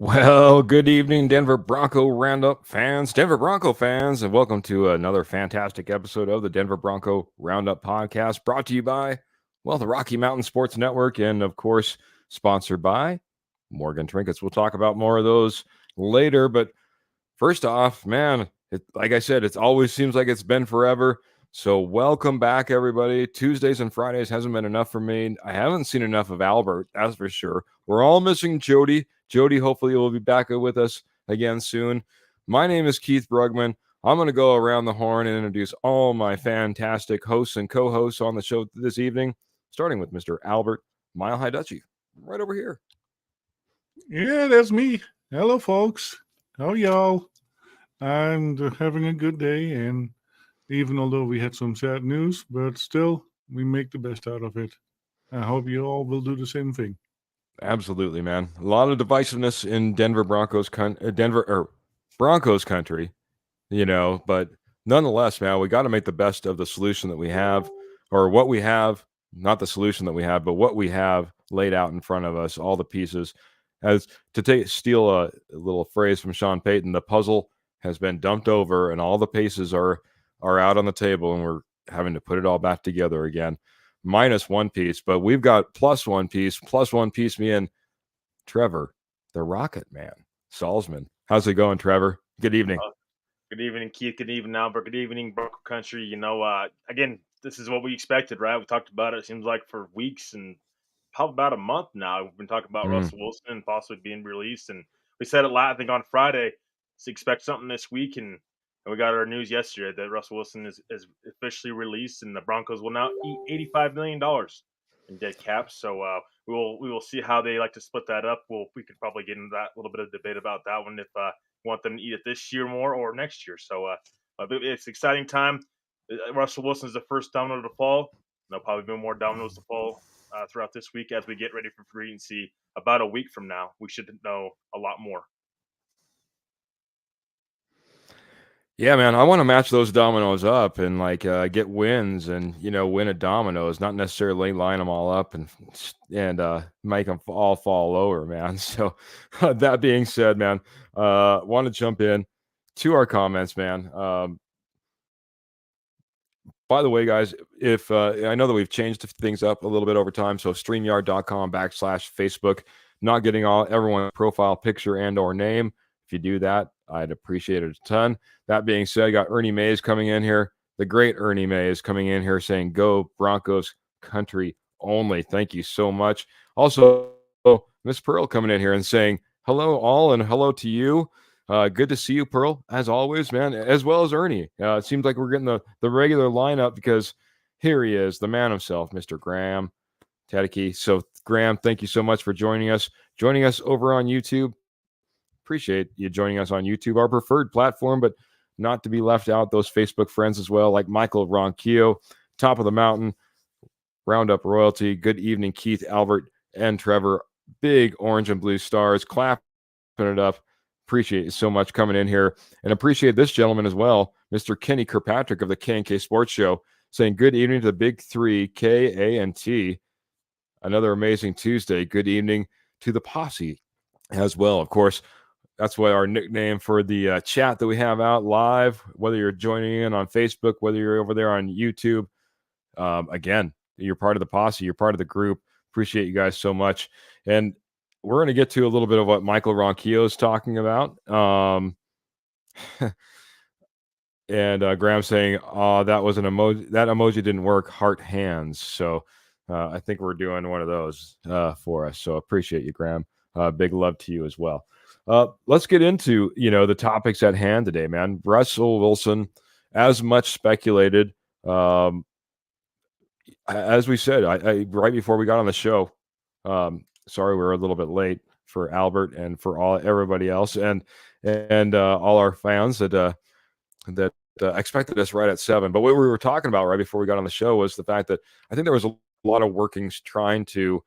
Well, good evening, Denver Bronco Roundup fans, Denver Bronco fans, and welcome to another fantastic episode of the Denver Bronco Roundup podcast, brought to you by, well, the Rocky Mountain Sports Network, and of course, sponsored by Morgan Trinkets. We'll talk about more of those later, but first off, man, like I said, it always seems like it's been forever. So welcome back, everybody. Tuesdays and Fridays hasn't been enough for me. I haven't seen enough of Albert, that's for sure. We're all missing Jody. Jody, hopefully, will be back with us again soon. My name is Keith Brugman. I'm going to go around the horn and introduce all my fantastic hosts and co-hosts on the show this evening, starting with Mr. Albert Mile High Dutchie, right over here. Yeah, that's me. Hello, folks. How y'all? I'm having a good day, and even although we had some sad news, but still, we make the best out of it. I hope you all will do the same thing. Absolutely, man. A lot of divisiveness in Broncos country, but nonetheless, man, we got to make the best of the solution that we have, or what we have, not the solution that we have, but what we have laid out in front of us, all the pieces. As to steal a little phrase from Sean Payton, the puzzle has been dumped over, and all the pieces are out on the table, and we're having to put it all back together again. Minus one piece, but we've got plus one piece, me and Trevor, the Rocket Man, Salzman. How's it going, Trevor? Good evening. Good evening, Keith. Good evening, Albert. Good evening, Bronco Country. Again, this is what we expected, right? We talked about it seems like for weeks and probably about a month now. We've been talking about Russell Wilson and possibly being released. And we said it I think on Friday, to expect something this week. And we got our news yesterday that Russell Wilson is officially released, and the Broncos will now eat $85 million in dead cap. So we will see how they like to split that up. We could probably get into that little bit of debate about that one if want them to eat it this year more or next year. So it's an exciting time. Russell Wilson is the first domino to fall. There'll probably be more dominoes to fall throughout this week as we get ready for free agency. About a week from now, we should know a lot more. Yeah, man, I want to match those dominoes up and get wins and win a dominoes, not necessarily line them all up and make them all fall over, man. So that being said, man, want to jump in to our comments, man. By the way, guys, if I know that we've changed things up a little bit over time, so StreamYard.com/Facebook, not getting everyone's profile picture and or name. If you do that, I'd appreciate it a ton. That being said, I got Ernie Mays coming in here. The great Ernie Mays coming in here saying, "Go Broncos country only." Thank you so much. Also, Miss Pearl coming in here and saying, "Hello all and hello to you." Good to see you, Pearl, as always, man, as well as Ernie. It seems like we're getting the regular lineup because here he is, the man himself, Mr. Graham Tadeke. So, Graham, thank you so much for joining us over on YouTube. Appreciate you joining us on YouTube, our preferred platform, but not to be left out. Those Facebook friends as well, like Michael Ronquillo, Top of the Mountain, Roundup Royalty. Good evening, Keith, Albert, and Trevor. Big orange and blue stars, clapping it up. Appreciate you so much coming in here, and appreciate this gentleman as well, Mr. Kenny Kirkpatrick of the K&K Sports Show, saying good evening to the big three, K, A, and T. Another amazing Tuesday. Good evening to the Posse as well. Of course, that's what our nickname for the chat that we have out live, whether you're joining in on Facebook, whether you're over there on YouTube. Again, you're part of the Posse. You're part of the group. Appreciate you guys so much. And we're going to get to a little bit of what Michael Ronquillo is talking about. And Graham saying, that was an emoji. That emoji didn't work. Heart hands. So I think we're doing one of those for us. So appreciate you, Graham. Big love to you as well. Let's get into, the topics at hand today, man. Russell Wilson, as much speculated. As we said, I right before we got on the show, sorry, we're a little bit late for Albert and for everybody else and all our fans that expected us right at 7. But what we were talking about right before we got on the show was the fact that I think there was a lot of workings trying to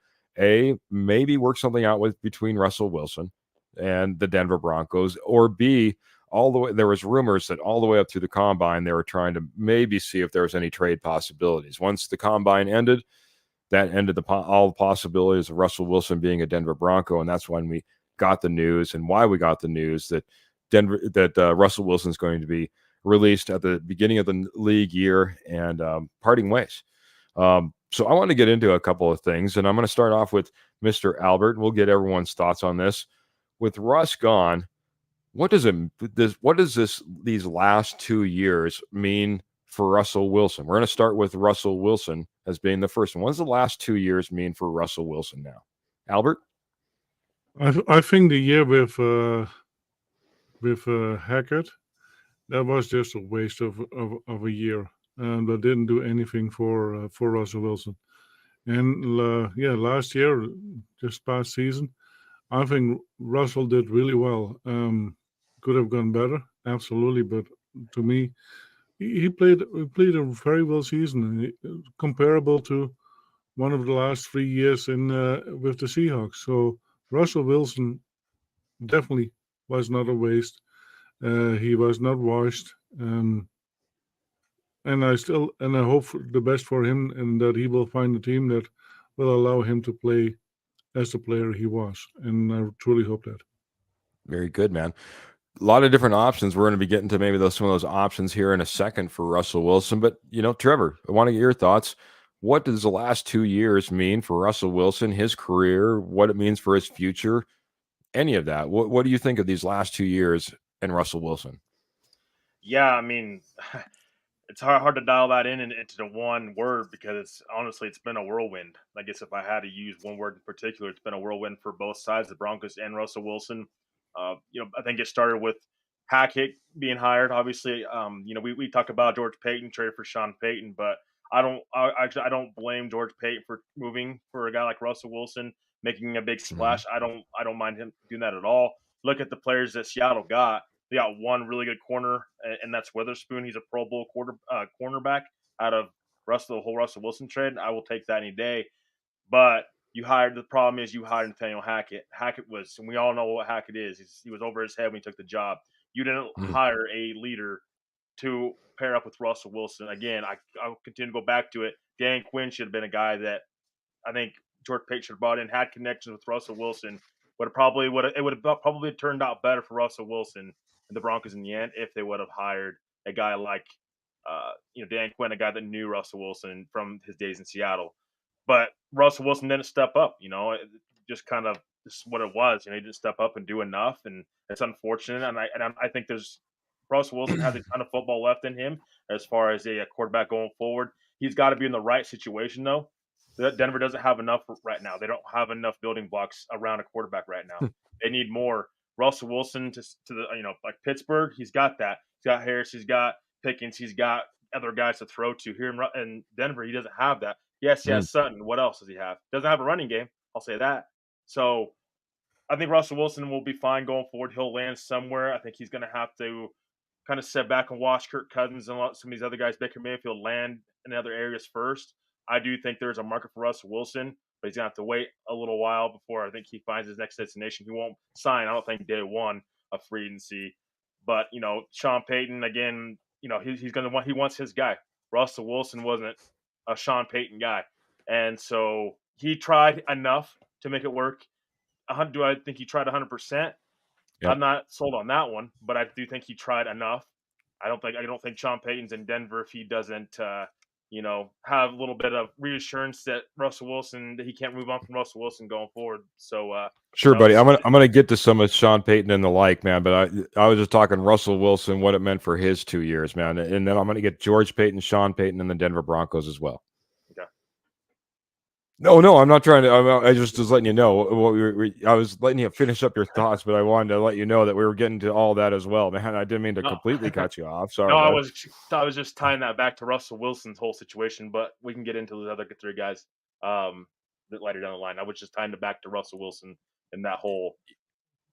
maybe work something out between Russell Wilson and the Denver Broncos, or B, all the way, there was rumors that all the way up through the combine, they were trying to maybe see if there was any trade possibilities. Once the combine ended, that ended all the possibilities of Russell Wilson being a Denver Bronco, and that's when we got the news and why we got the news that Russell Wilson is going to be released at the beginning of the league year and parting ways. So I want to get into a couple of things, and I'm going to start off with Mr. Albert, and we'll get everyone's thoughts on this. With Russ gone, what does these last 2 years mean for Russell Wilson? We're going to start with Russell Wilson as being the first one. What does the last 2 years mean for Russell Wilson now? Albert? I think the year with Hackett, that was just a waste of a year, and that didn't do anything for Russell Wilson. And last year, just past season, I think Russell did really well. Could have gone better, absolutely, but to me, he played a very well season, comparable to one of the last 3 years in with the Seahawks. So Russell Wilson definitely was not a waste. He was not washed, and I hope for the best for him, and that he will find a team that will allow him to play as the player he was. And I truly hope that. Very good, man. A lot of different options. We're going to be getting to maybe some of those options here in a second for Russell Wilson. But, Trevor, I want to get your thoughts. What does the last 2 years mean for Russell Wilson, his career, what it means for his future, any of that? What do you think of these last 2 years and Russell Wilson? Yeah, I mean, it's hard to dial that into the one word because it's been a whirlwind. I guess if I had to use one word in particular, it's been a whirlwind for both sides, the Broncos and Russell Wilson. I think it started with Hackett being hired. Obviously, we talked about George Payton traded for Sean Payton, but I don't blame George Payton for moving for a guy like Russell Wilson, making a big splash. I don't mind him doing that at all. Look at the players that Seattle got. They got one really good corner, and that's Witherspoon. He's a Pro Bowl cornerback out of the whole Russell Wilson trade. I will take that any day. But the problem is you hired Nathaniel Hackett. Hackett and we all know what Hackett is. He was over his head when he took the job. You didn't hire a leader to pair up with Russell Wilson. Again, I'll continue to go back to it. Dan Quinn should have been a guy that I think George Payton should have brought in, had connections with Russell Wilson. It would have probably turned out better for Russell Wilson and the Broncos in the end if they would have hired a guy like Dan Quinn, a guy that knew Russell Wilson from his days in Seattle. But Russell Wilson didn't step up. Just kind of this is what it was. He didn't step up and do enough, and it's unfortunate. And I think Russell Wilson has a ton of football left in him as far as a quarterback going forward. He's got to be in the right situation though. Denver doesn't have enough right now. They don't have enough building blocks around a quarterback right now. They need more. Russell Wilson like Pittsburgh, he's got that. He's got Harris, he's got Pickens, he's got other guys to throw to. Here in Denver, he doesn't have that. Yes, he has Sutton. What else does he have? Doesn't have a running game. I'll say that. So I think Russell Wilson will be fine going forward. He'll land somewhere. I think he's going to have to kind of sit back and watch Kirk Cousins and let some of these other guys, Baker Mayfield, land in other areas first. I do think there's a market for Russell Wilson, but he's going to have to wait a little while before I think he finds his next destination. He won't sign, I don't think, day one of free agency. But, Sean Payton, again, he wants his guy. Russell Wilson wasn't a Sean Payton guy. And so he tried enough to make it work. Do I think he tried 100%? Yep. I'm not sold on that one, but I do think he tried enough. I don't think Sean Payton's in Denver if he doesn't have a little bit of reassurance that he can't move on from Russell Wilson going forward. So sure, buddy. I'm gonna get to some of Sean Payton and the like, man. But I was just talking Russell Wilson, what it meant for his 2 years, man. And then I'm gonna get George Payton, Sean Payton, and the Denver Broncos as well. Okay. No, I'm not trying to. I just was letting you know what I was letting you finish up your thoughts, but I wanted to let you know that we were getting to all that as well, man. I didn't mean to completely cut you off. Sorry. No, I was just tying that back to Russell Wilson's whole situation, but we can get into the other three guys later down the line. I was just tying it back to Russell Wilson and that whole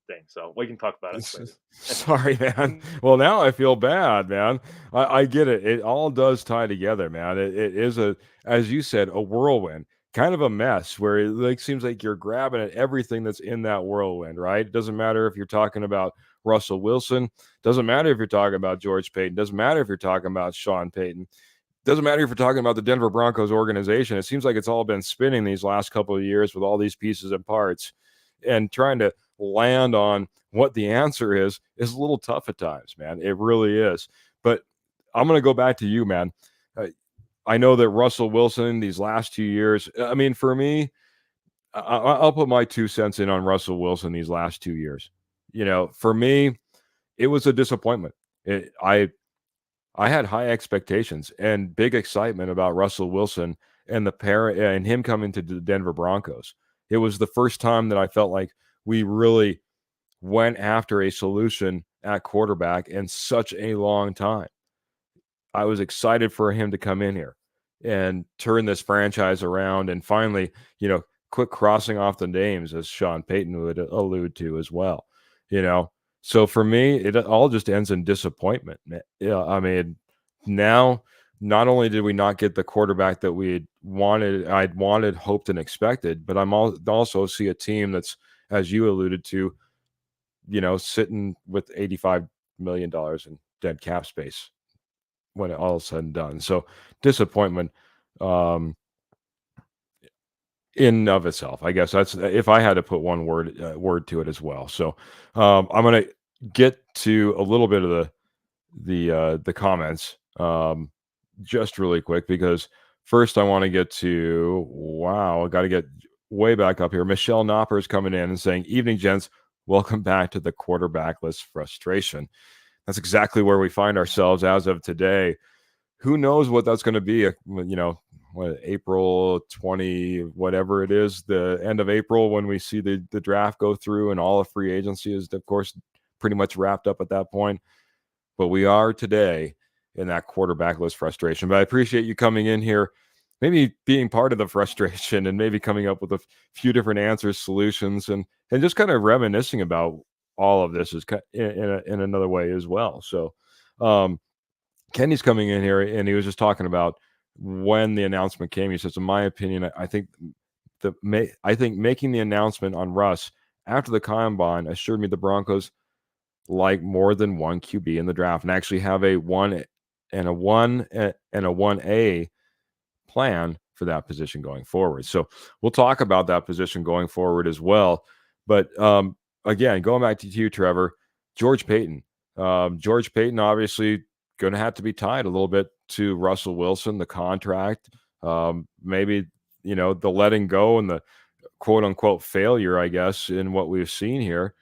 thing, so we can talk about it later. Sorry, man. Well, now I feel bad, man. I get it. It all does tie together, man. It is as you said, a whirlwind. Kind of a mess where it seems like you're grabbing at everything that's in that whirlwind, right? It doesn't matter if you're talking about Russell Wilson. Doesn't matter if you're talking about George Payton. Doesn't matter if you're talking about Sean Payton. Doesn't matter if you're talking about the Denver Broncos organization. It seems like it's all been spinning these last couple of years with all these pieces and parts and trying to land on what the answer is a little tough at times, man. It really is. But I'm going to go back to you, man. I know that Russell Wilson these last 2 years, I mean, for me, I'll put my 2 cents in on Russell Wilson these last 2 years. For me, it was a disappointment. I had high expectations and big excitement about Russell Wilson and and him coming to the Denver Broncos. It was the first time that I felt like we really went after a solution at quarterback in such a long time. I was excited for him to come in here and turn this franchise around and finally, quit crossing off the names, as Sean Payton would allude to as well. So for me, it all just ends in disappointment. Yeah, I mean, now not only did we not get the quarterback that I'd wanted, hoped, and expected, but I'm also see a team that's, as you alluded to, sitting with $85 million in dead cap space when it all is said and done. So disappointment in and of itself. I guess that's if I had to put one word to it as well. So I'm going to get to a little bit of the comments just really quick, because first I want to get to, I got to get way back up here. Michelle Knopper is coming in and saying, "Evening, gents. Welcome back to the quarterbackless frustration." That's exactly where we find ourselves as of today. Who knows what that's going to be? April 20, whatever it is, the end of April, when we see the draft go through and all of free agency is, of course, pretty much wrapped up at that point. But we are today in that quarterbackless frustration. But I appreciate you coming in here, maybe being part of the frustration and maybe coming up with a few different answers, solutions, and just kind of reminiscing about all of this is in another way as well. So Kenny's coming in here and he was just talking about when the announcement came. He says, in my opinion, I think making the announcement on Russ after the combine assured me the Broncos like more than one QB in the draft and actually have a 1 and a 1A plan for that position going forward. So we'll talk about that position going forward as well. But again, going back to you, Trevor, George Payton. George Payton obviously going to have to be tied a little bit to Russell Wilson, the contract, maybe, the letting go and the quote unquote failure, I guess, in what we've seen here.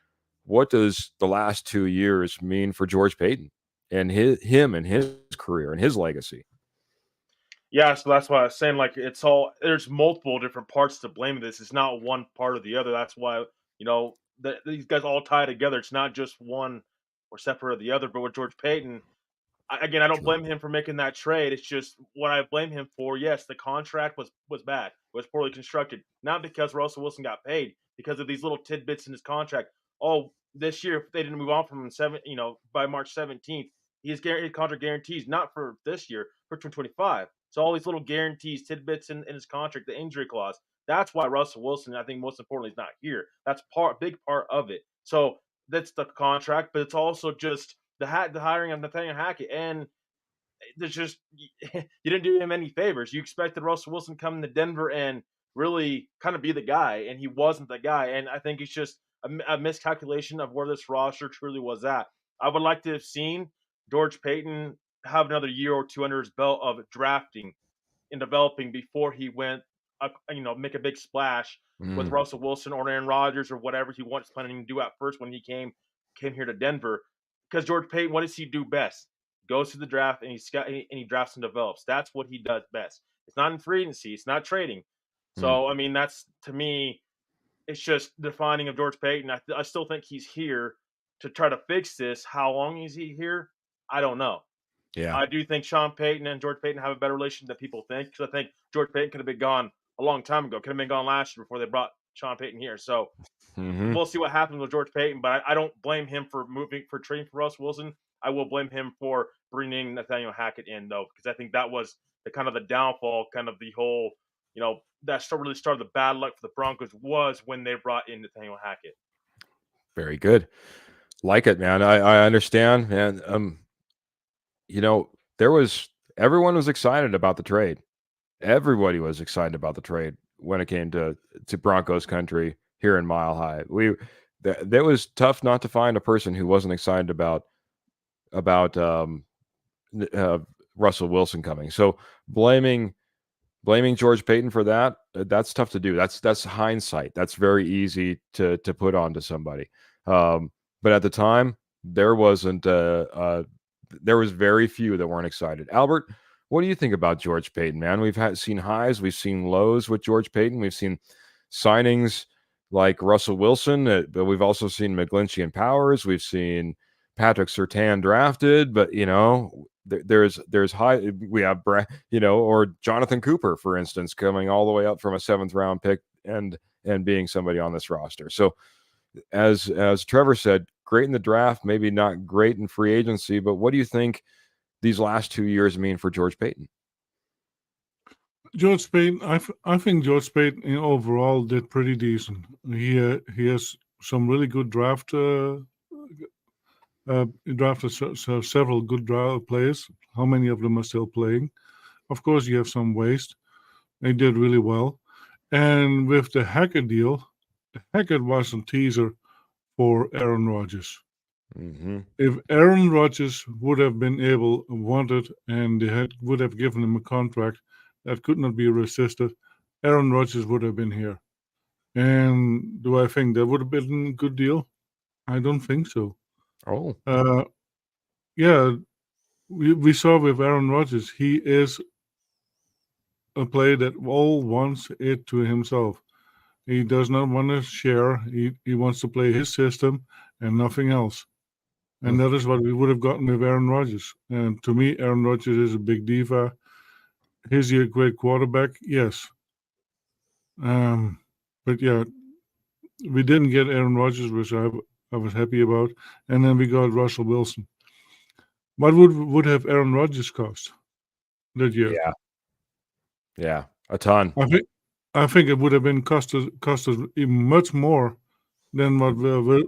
What does the last 2 years mean for George Payton and his career and his legacy? Yeah, so that's why I was saying, like, there's multiple different parts to blame this. It's not one part or the other. That's why, these guys all tie together. It's not just one or separate or the other. But with George Payton, I don't blame him for making that trade. It's just what I blame him for. Yes, the contract was bad. It was poorly constructed. Not because Russell Wilson got paid, because of these little tidbits in his contract. Oh, this year, if they didn't move on from him by March 17th, his contract guarantees not for this year, for 2025. So all these little guarantees, tidbits in his contract, the injury clause. That's why Russell Wilson, I think most importantly, is not here. That's big part of it. So that's the contract, but it's also just the hiring of Nathaniel Hackett, and there's just you didn't do him any favors. You expected Russell Wilson come to Denver and really kind of be the guy, and he wasn't the guy. And I think it's just a miscalculation of where this roster truly was at. I would like to have seen George Payton have another year or two under his belt of drafting and developing before he went, make a big splash with Russell Wilson or Aaron Rodgers or whatever he was planning to do at first when he came here to Denver. Because George Payton, what does he do best? Goes to the draft and he drafts and develops. That's what he does best. It's not in free agency. It's not trading. So I mean, that's, to me, it's just defining of George Payton. I still think he's here to try to fix this. How long is he here? I don't know. Yeah, I do think Sean Payton and George Payton have a better relationship than people think. Because I think George Payton could have been gone a long time ago. Could have been gone last year before they brought Sean Payton here. So we'll see what happens with George Payton. But I don't blame him for trading for Russ Wilson. I will blame him for bringing Nathaniel Hackett in, though, because I think that was the kind of the downfall, kind of the whole, that really started the bad luck for the Broncos was when they brought in Nathaniel Hackett. Very good. Like it, man. I understand. And, everyone was excited about the trade. Everybody was excited about the trade when it came to Broncos country here in Mile High. that was tough not to find a person who wasn't excited about Russell Wilson coming. So blaming George Payton for that, that's tough to do. That's hindsight. That's very easy to put onto somebody. But at the time, there wasn't there was very few that weren't excited. Albert, what do you think about George Payton, man? We've seen highs, we've seen lows with George Payton. We've seen signings like Russell Wilson, but we've also seen McGlinchey and Powers. We've seen Patrick Surtain drafted, but there's high. We have or Jonathan Cooper, for instance, coming all the way up from a 7th round pick and being somebody on this roster. So as Trevor said, great in the draft, maybe not great in free agency, but what do you think these last 2 years mean for George Payton? George Payton, I think George Payton overall did pretty decent. He has some really good draft. He drafted several good players. How many of them are still playing? Of course, you have some waste. They did really well. And with the Hackett deal, Hackett was a teaser for Aaron Rodgers. Mm-hmm. If Aaron Rodgers would have been wanted, and they would have given him a contract that could not be resisted, Aaron Rodgers would have been here. And do I think that would have been a good deal? I don't think so. Oh, yeah, we saw with Aaron Rodgers, he is a player that all wants it to himself. He does not want to share. He wants to play his system and nothing else. And that is what we would have gotten with Aaron Rodgers. And to me, Aaron Rodgers is a big diva. Is he a great quarterback? Yes. But yeah, we didn't get Aaron Rodgers, which I was happy about. And then we got Russell Wilson. What would have Aaron Rodgers cost that year? Yeah, a ton. I think it would have been cost us even much more than what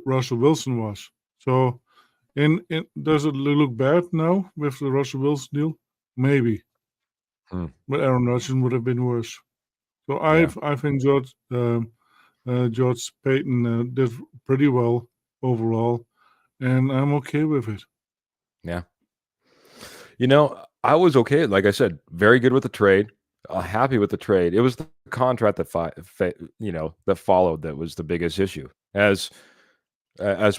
Russell Wilson was. So, does it look bad now with the Russell Wilson deal? Maybe, but Aaron Rodgers would have been worse. So I think George Payton did pretty well overall, and I'm okay with it. Yeah. I was okay. Like I said, very good with the trade. Happy with the trade. It was the contract that that followed that was the biggest issue. As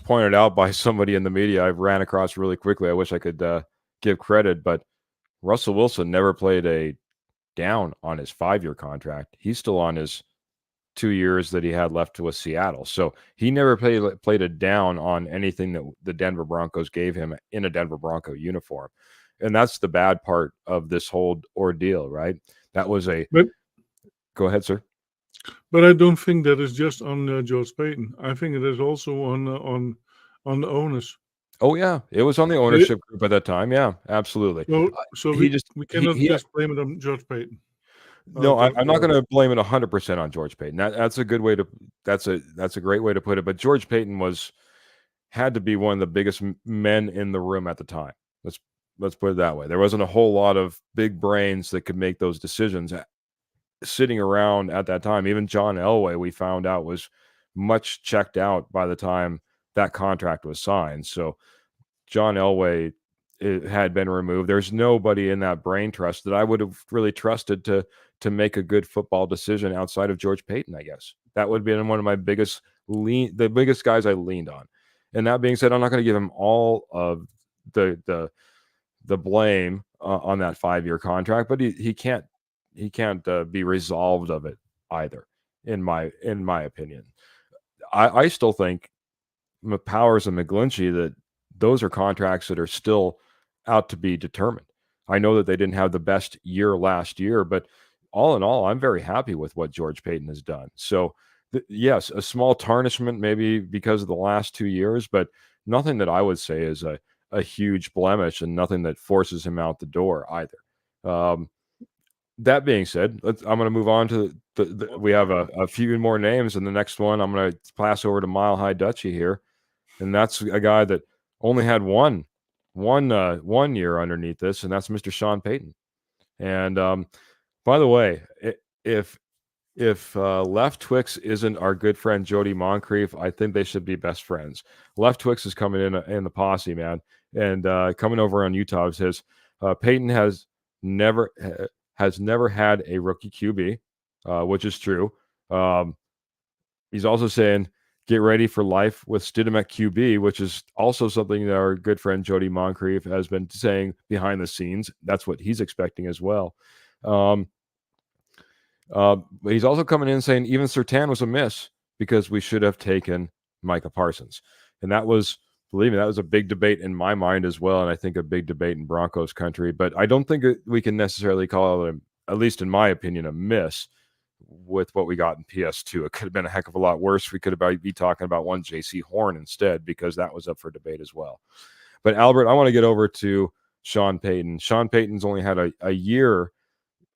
pointed out by somebody in the media, I ran across really quickly. I wish I could give credit, but Russell Wilson never played a down on his 5-year contract. He's still on his 2 years that he had left with Seattle. So he never played a down on anything that the Denver Broncos gave him in a Denver Bronco uniform. And that's the bad part of this whole ordeal, right? That was go ahead, sir. But I don't think that is just on George Payton. I think it is also on the owners. Oh yeah, it was on the ownership group at that time. Yeah, absolutely. So we cannot just blame it on George Payton. No, I'm not going to blame it 100% on George Payton. That's a good way to. That's a great way to put it. But George Payton had to be one of the biggest men in the room at the time. Let's put it that way. There wasn't a whole lot of big brains that could make those decisions sitting around at that time. Even John Elway, we found out, was much checked out by the time that contract was signed. So John Elway had been removed. There's nobody in that brain trust that I would have really trusted to make a good football decision outside of George Payton, I guess. That would have been one of my the biggest guys I leaned on. And that being said, I'm not going to give him all of the blame on that 5-year contract, but he can't be resolved of it either, in my opinion. I still think Powers and McGlinchey, that those are contracts that are still out to be determined. I know that they didn't have the best year last year, but all in all, I'm very happy with what George Payton has done. So yes, a small tarnishment maybe because of the last 2 years, but nothing that I would say is a huge blemish, and nothing that forces him out the door either. That being said, I'm going to move on to we have a few more names, and the next one I'm going to pass over to Mile High Dutchie here, and that's a guy that only had one year underneath this, and that's Mr. Sean Payton. And by the way, if if Left Twix isn't our good friend Jody Moncrief, I think they should be best friends. Left Twix is coming in the posse, man, and coming over on Utah says Peyton never has never had a rookie QB, which is true. He's also saying get ready for life with Stidham at QB, which is also something that our good friend Jody Moncrief has been saying behind the scenes. That's what he's expecting as well. But he's also coming in saying even Surtain was a miss because we should have taken Micah Parsons. And that was, believe me, that was a big debate in my mind as well. And I think a big debate in Broncos country. But I don't think we can necessarily call it, at least in my opinion, a miss with what we got in PS2. It could have been a heck of a lot worse. We could have be talking about one JC Horn instead because that was up for debate as well. But Albert, I want to get over to Sean Payton. Sean Payton's only had a year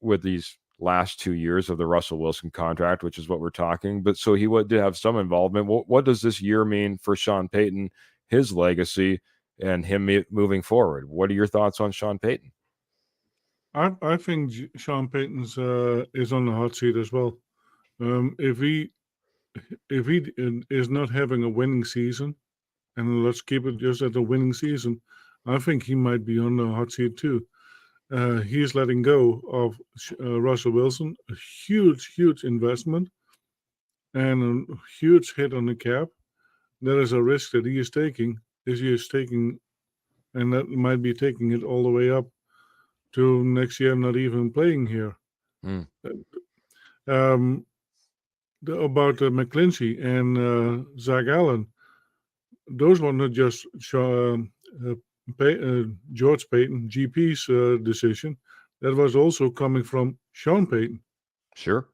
with these last 2 years of the Russell Wilson contract, which is what we're talking. But so he did have some involvement. What does this year mean for Sean Payton, his legacy, and him moving forward? What are your thoughts on Sean Payton? I think Sean Payton's is on the hot seat as well. If he is not having a winning season, and let's keep it just at a winning season, I think he might be on the hot seat too. He's letting go of Russell Wilson, a huge investment and a huge hit on the cap. That is a risk that he is taking. And that might be taking it all the way up to next year, not even playing here. About McClinchy and Zach Allen, those were not just George Payton, GP's decision. That was also coming from Sean Payton. Sure.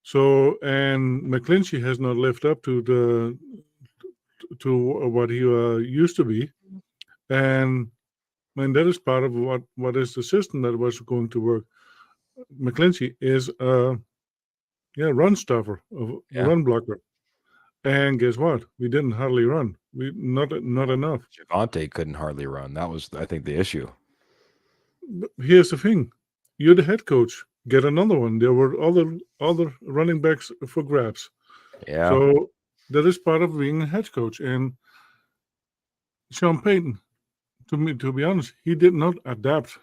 So, and McClinchy has not lived up to what he used to be, and that is part of what is the system that was going to work. McClinchy is run stuffer, run blocker. And guess what? We didn't hardly run. We not enough. Javonte couldn't hardly run. That was, I think, the issue. But here's the thing: you're the head coach. Get another one. There were other running backs for grabs. Yeah. So that is part of being a head coach. And Sean Payton, to be honest, he did not adapt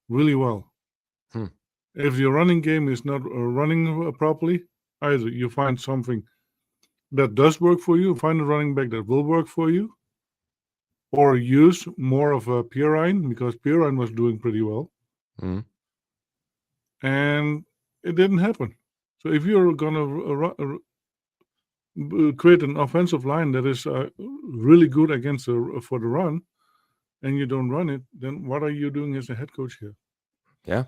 really well. If your running game is not running properly, either you find something that does work for you, find a running back that will work for you, or use more of a Pirine, because Pirine was doing pretty well. And it didn't happen. So if you're going to create an offensive line that is really good against for the run, and you don't run it, then what are you doing as a head coach here? Yeah.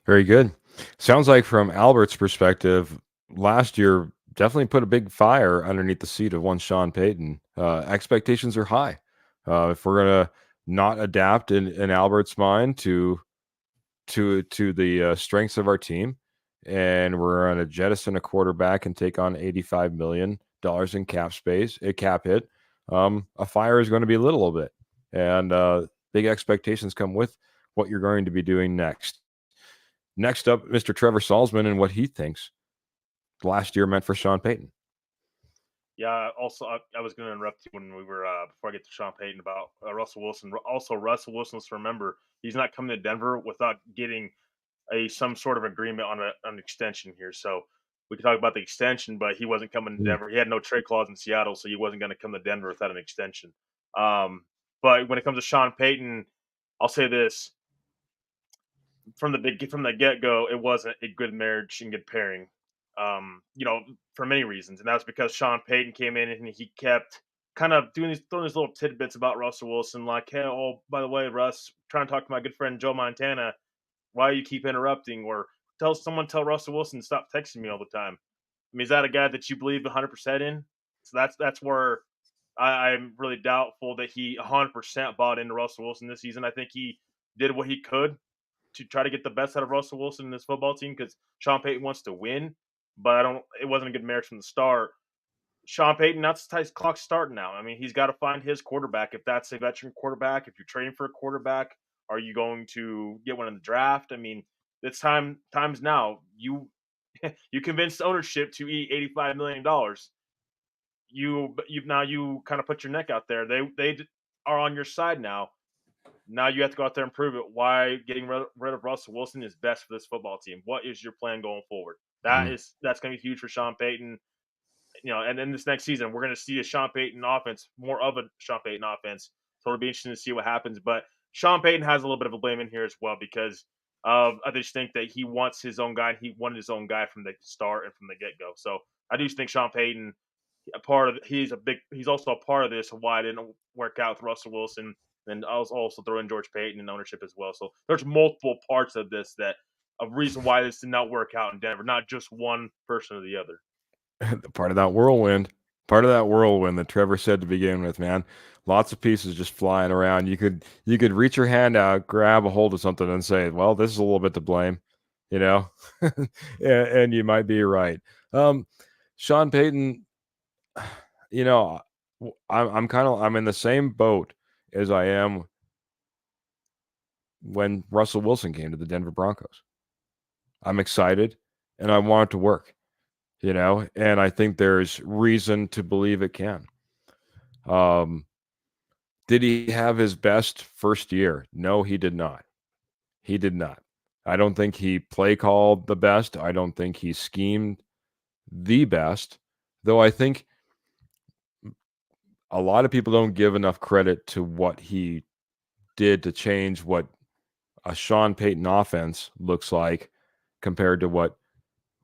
Very good. Sounds like from Albert's perspective, last year definitely put a big fire underneath the seat of one Sean Payton. Expectations are high. If we're gonna not adapt in Albert's mind to the strengths of our team, and we're gonna jettison a quarterback and take on $85 million in cap space, a cap hit, a fire is going to be lit a little bit, and big expectations come with what you're going to be doing next. Next up, Mr. Trevor Salzman and what he thinks last year meant for Sean Payton. Yeah, also, I was going to interrupt you when we were, before I get to Sean Payton, about Russell Wilson. Also, Russell Wilson, let's remember, he's not coming to Denver without getting some sort of agreement on an extension here. So we can talk about the extension, but he wasn't coming to Denver. He had no trade clause in Seattle, so he wasn't going to come to Denver without an extension. But when it comes to Sean Payton, I'll say this. From the get go, it wasn't a good marriage and good pairing. For many reasons, and that's because Sean Payton came in and he kept kind of throwing these little tidbits about Russell Wilson, like, "Hey, oh, by the way, Russ, trying to talk to my good friend Joe Montana. Why you keep interrupting?" Or tell Russell Wilson to stop texting me all the time. I mean, is that a guy that you believe 100% in? So that's where I'm really doubtful that he 100% bought into Russell Wilson this season. I think he did what he could to try to get the best out of Russell Wilson in this football team because Sean Payton wants to win, but it wasn't a good marriage from the start. Sean Payton, that's the clock's starting now. I mean, he's got to find his quarterback. If that's a veteran quarterback, if you're trading for a quarterback, are you going to get one in the draft? I mean, it's times now. You convinced ownership to eat $85 million. You kind of put your neck out there. They are on your side now. Now you have to go out there and prove it. Why getting rid of Russell Wilson is best for this football team? What is your plan going forward? That's going to be huge for Sean Payton. And then this next season, we're going to see a Sean Payton offense, more of a Sean Payton offense. So it'll be interesting to see what happens. But Sean Payton has a little bit of a blame in here as well because I just think that he wants his own guy. He wanted his own guy from the start and from the get go. So I do think Sean Payton, he's also a part of this of why it didn't work out with Russell Wilson. And I'll also throw in George Payton and ownership as well. So there's multiple parts of this that a reason why this did not work out in Denver, not just one person or the other. Part of that whirlwind that Trevor said to begin with, man. Lots of pieces just flying around. You could reach your hand out, grab a hold of something, and say, "Well, this is a little bit to blame," and you might be right. Sean Payton, I'm in the same boat as I am when Russell Wilson came to the Denver Broncos. I'm excited, and I want it to work. And I think there's reason to believe it can. Did he have his best first year? No, he did not. He did not. I don't think he play called the best. I don't think he schemed the best, though I think a lot of people don't give enough credit to what he did to change what a Sean Payton offense looks like compared to what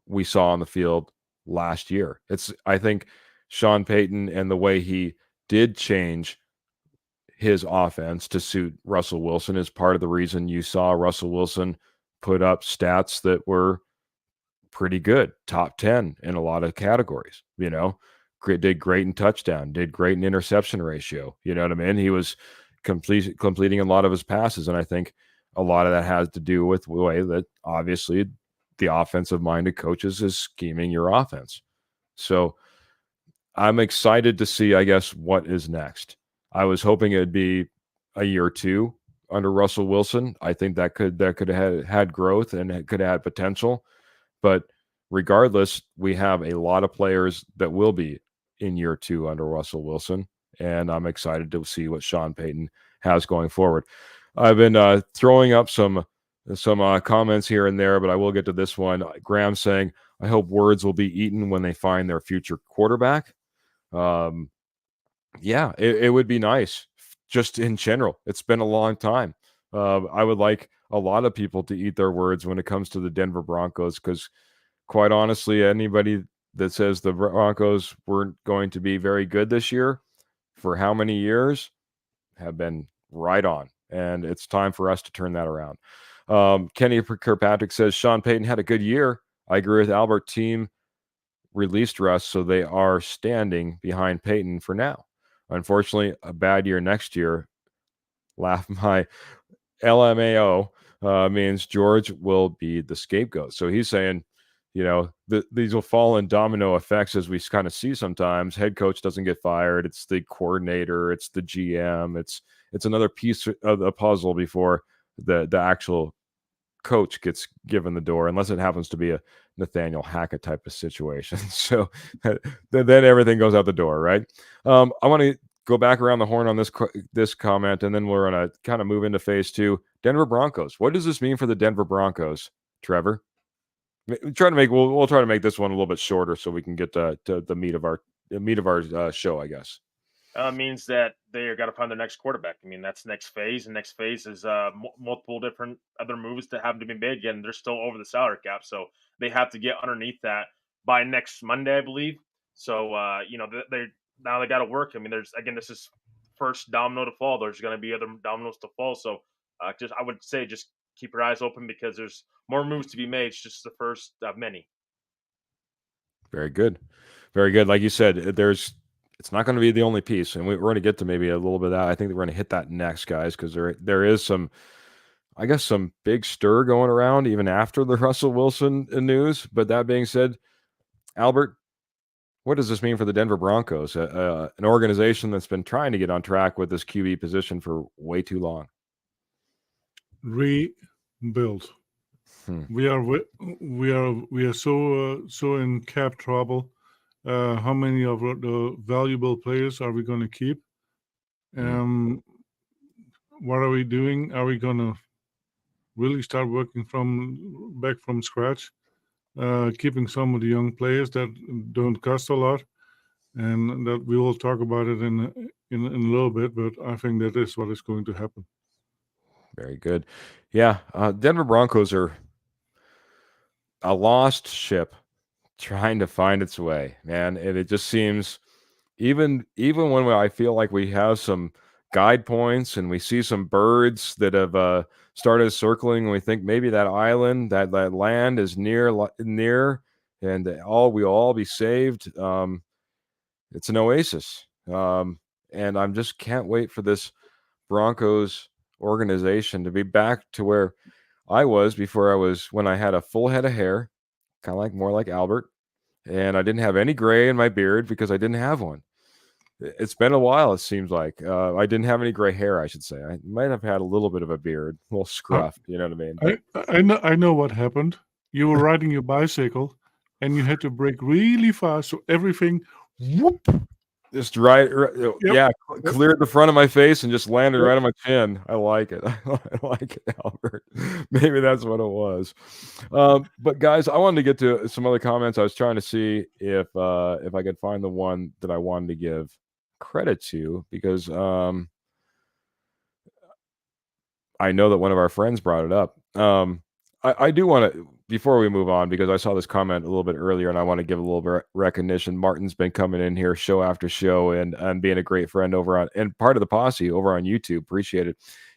we saw on the field last year. I think Sean Payton and the way he did change his offense to suit Russell Wilson is part of the reason you saw Russell Wilson put up stats that were pretty good, top 10 in a lot of categories. Did great in touchdown, did great in interception ratio. You know what I mean? He was completing a lot of his passes, and I think a lot of that has to do with the way that obviously the offensive-minded coaches is scheming your offense. So I'm excited to see, I guess, what is next. I was hoping it'd be a year or two under Russell Wilson. I think that could have had growth and it could have had potential. But regardless, we have a lot of players that will be in year two under Russell Wilson, and I'm excited to see what Sean Payton has going forward. I've been throwing up some comments here and there, but I will get to this one. Graham saying, I hope words will be eaten when they find their future quarterback. Yeah, it would be nice just in general. It's been a long time. I would like a lot of people to eat their words when it comes to the Denver Broncos, because quite honestly, anybody that says the Broncos weren't going to be very good this year for how many years have been right on. And it's time for us to turn that around. Kenny Kirkpatrick says Sean Payton had a good year. I agree with Albert. Team released Russ, so they are standing behind Payton for now. Unfortunately, a bad year next year. Laugh my LMAO means George will be the scapegoat. So he's saying, these will fall in domino effects as we kind of see sometimes. Head coach doesn't get fired. It's the coordinator. It's the GM. It's another piece of the puzzle before the actual coach gets given the door, unless it happens to be a Nathaniel Hackett type of situation. So then everything goes out the door, right? I want to go back around the horn on this comment, and then we're going to kind of move into phase two. Denver Broncos. What does this mean for the Denver Broncos, Trevor? We'll try to make this one a little bit shorter so we can get to the meat of our show, I guess. Means that they got to find their next quarterback. I mean, that's next phase. And next phase is multiple different other moves that have to be made. Again, they're still over the salary cap, so they have to get underneath that by next Monday, I believe. So they got to work. I mean, this is first domino to fall. There's going to be other dominoes to fall. So I would say just keep your eyes open because there's more moves to be made. It's just the first of many. Very good, very good. Like you said, it's not going to be the only piece, and we're going to get to maybe a little bit of that. I think we're going to hit that next, guys, because there is some big stir going around even after the Russell Wilson news. But that being said, Albert, what does this mean for the Denver Broncos, an organization that's been trying to get on track with this QB position for way too long? Rebuild. We are so in cap trouble. How many of the valuable players are we going to keep? What are we doing? Are we going to really start working back from scratch? Keeping some of the young players that don't cost a lot, and that we will talk about it in a little bit. But I think that is what is going to happen. Very good. Yeah, Denver Broncos are a lost ship trying to find its way, man. And it just seems even when I feel like we have some guide points and we see some birds that have started circling, and we think maybe that island, that land is near, and we'll all be saved. It's an oasis, and I'm just can't wait for this Broncos organization to be back to where I was when I had a full head of hair, kind of more like Albert, and I didn't have any gray in my beard because I didn't have one. It's been a while, it seems like. I didn't have any gray hair, I should say. I might have had a little bit of a beard, a little scruff, you know what I mean? I know what happened. You were riding your bicycle, and you had to brake really fast, so everything whoop. Just cleared the front of my face and just landed right on my chin. I like it. I like it, Albert. Maybe that's what it was. But guys, I wanted to get to some other comments. I was trying to see if I could find the one that I wanted to give credit to, because I know that one of our friends brought it up. I do want to, before we move on, because I saw this comment a little bit earlier, and I want to give a little bit recognition. Martin's been coming in here show after show and being a great friend and part of the posse over on YouTube. Appreciate it.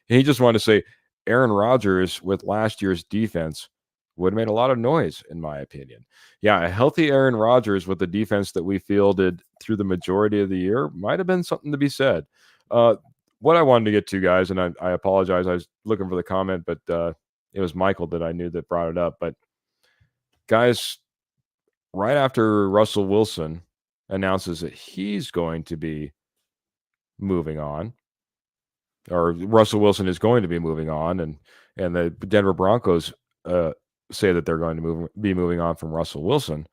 And he just wanted to say Aaron Rodgers with last year's defense would have made a lot of noise, in my opinion. Yeah, a healthy Aaron Rodgers with the defense that we fielded through the majority of the year might have been something to be said. What I wanted to get to, guys, and I apologize, I was looking for the comment, but it was Michael that I knew that brought it up. But guys, right after Russell Wilson announces that he's going to be moving on, or Russell Wilson is going to be moving on, and the Denver Broncos say that they're going to be moving on from Russell Wilson,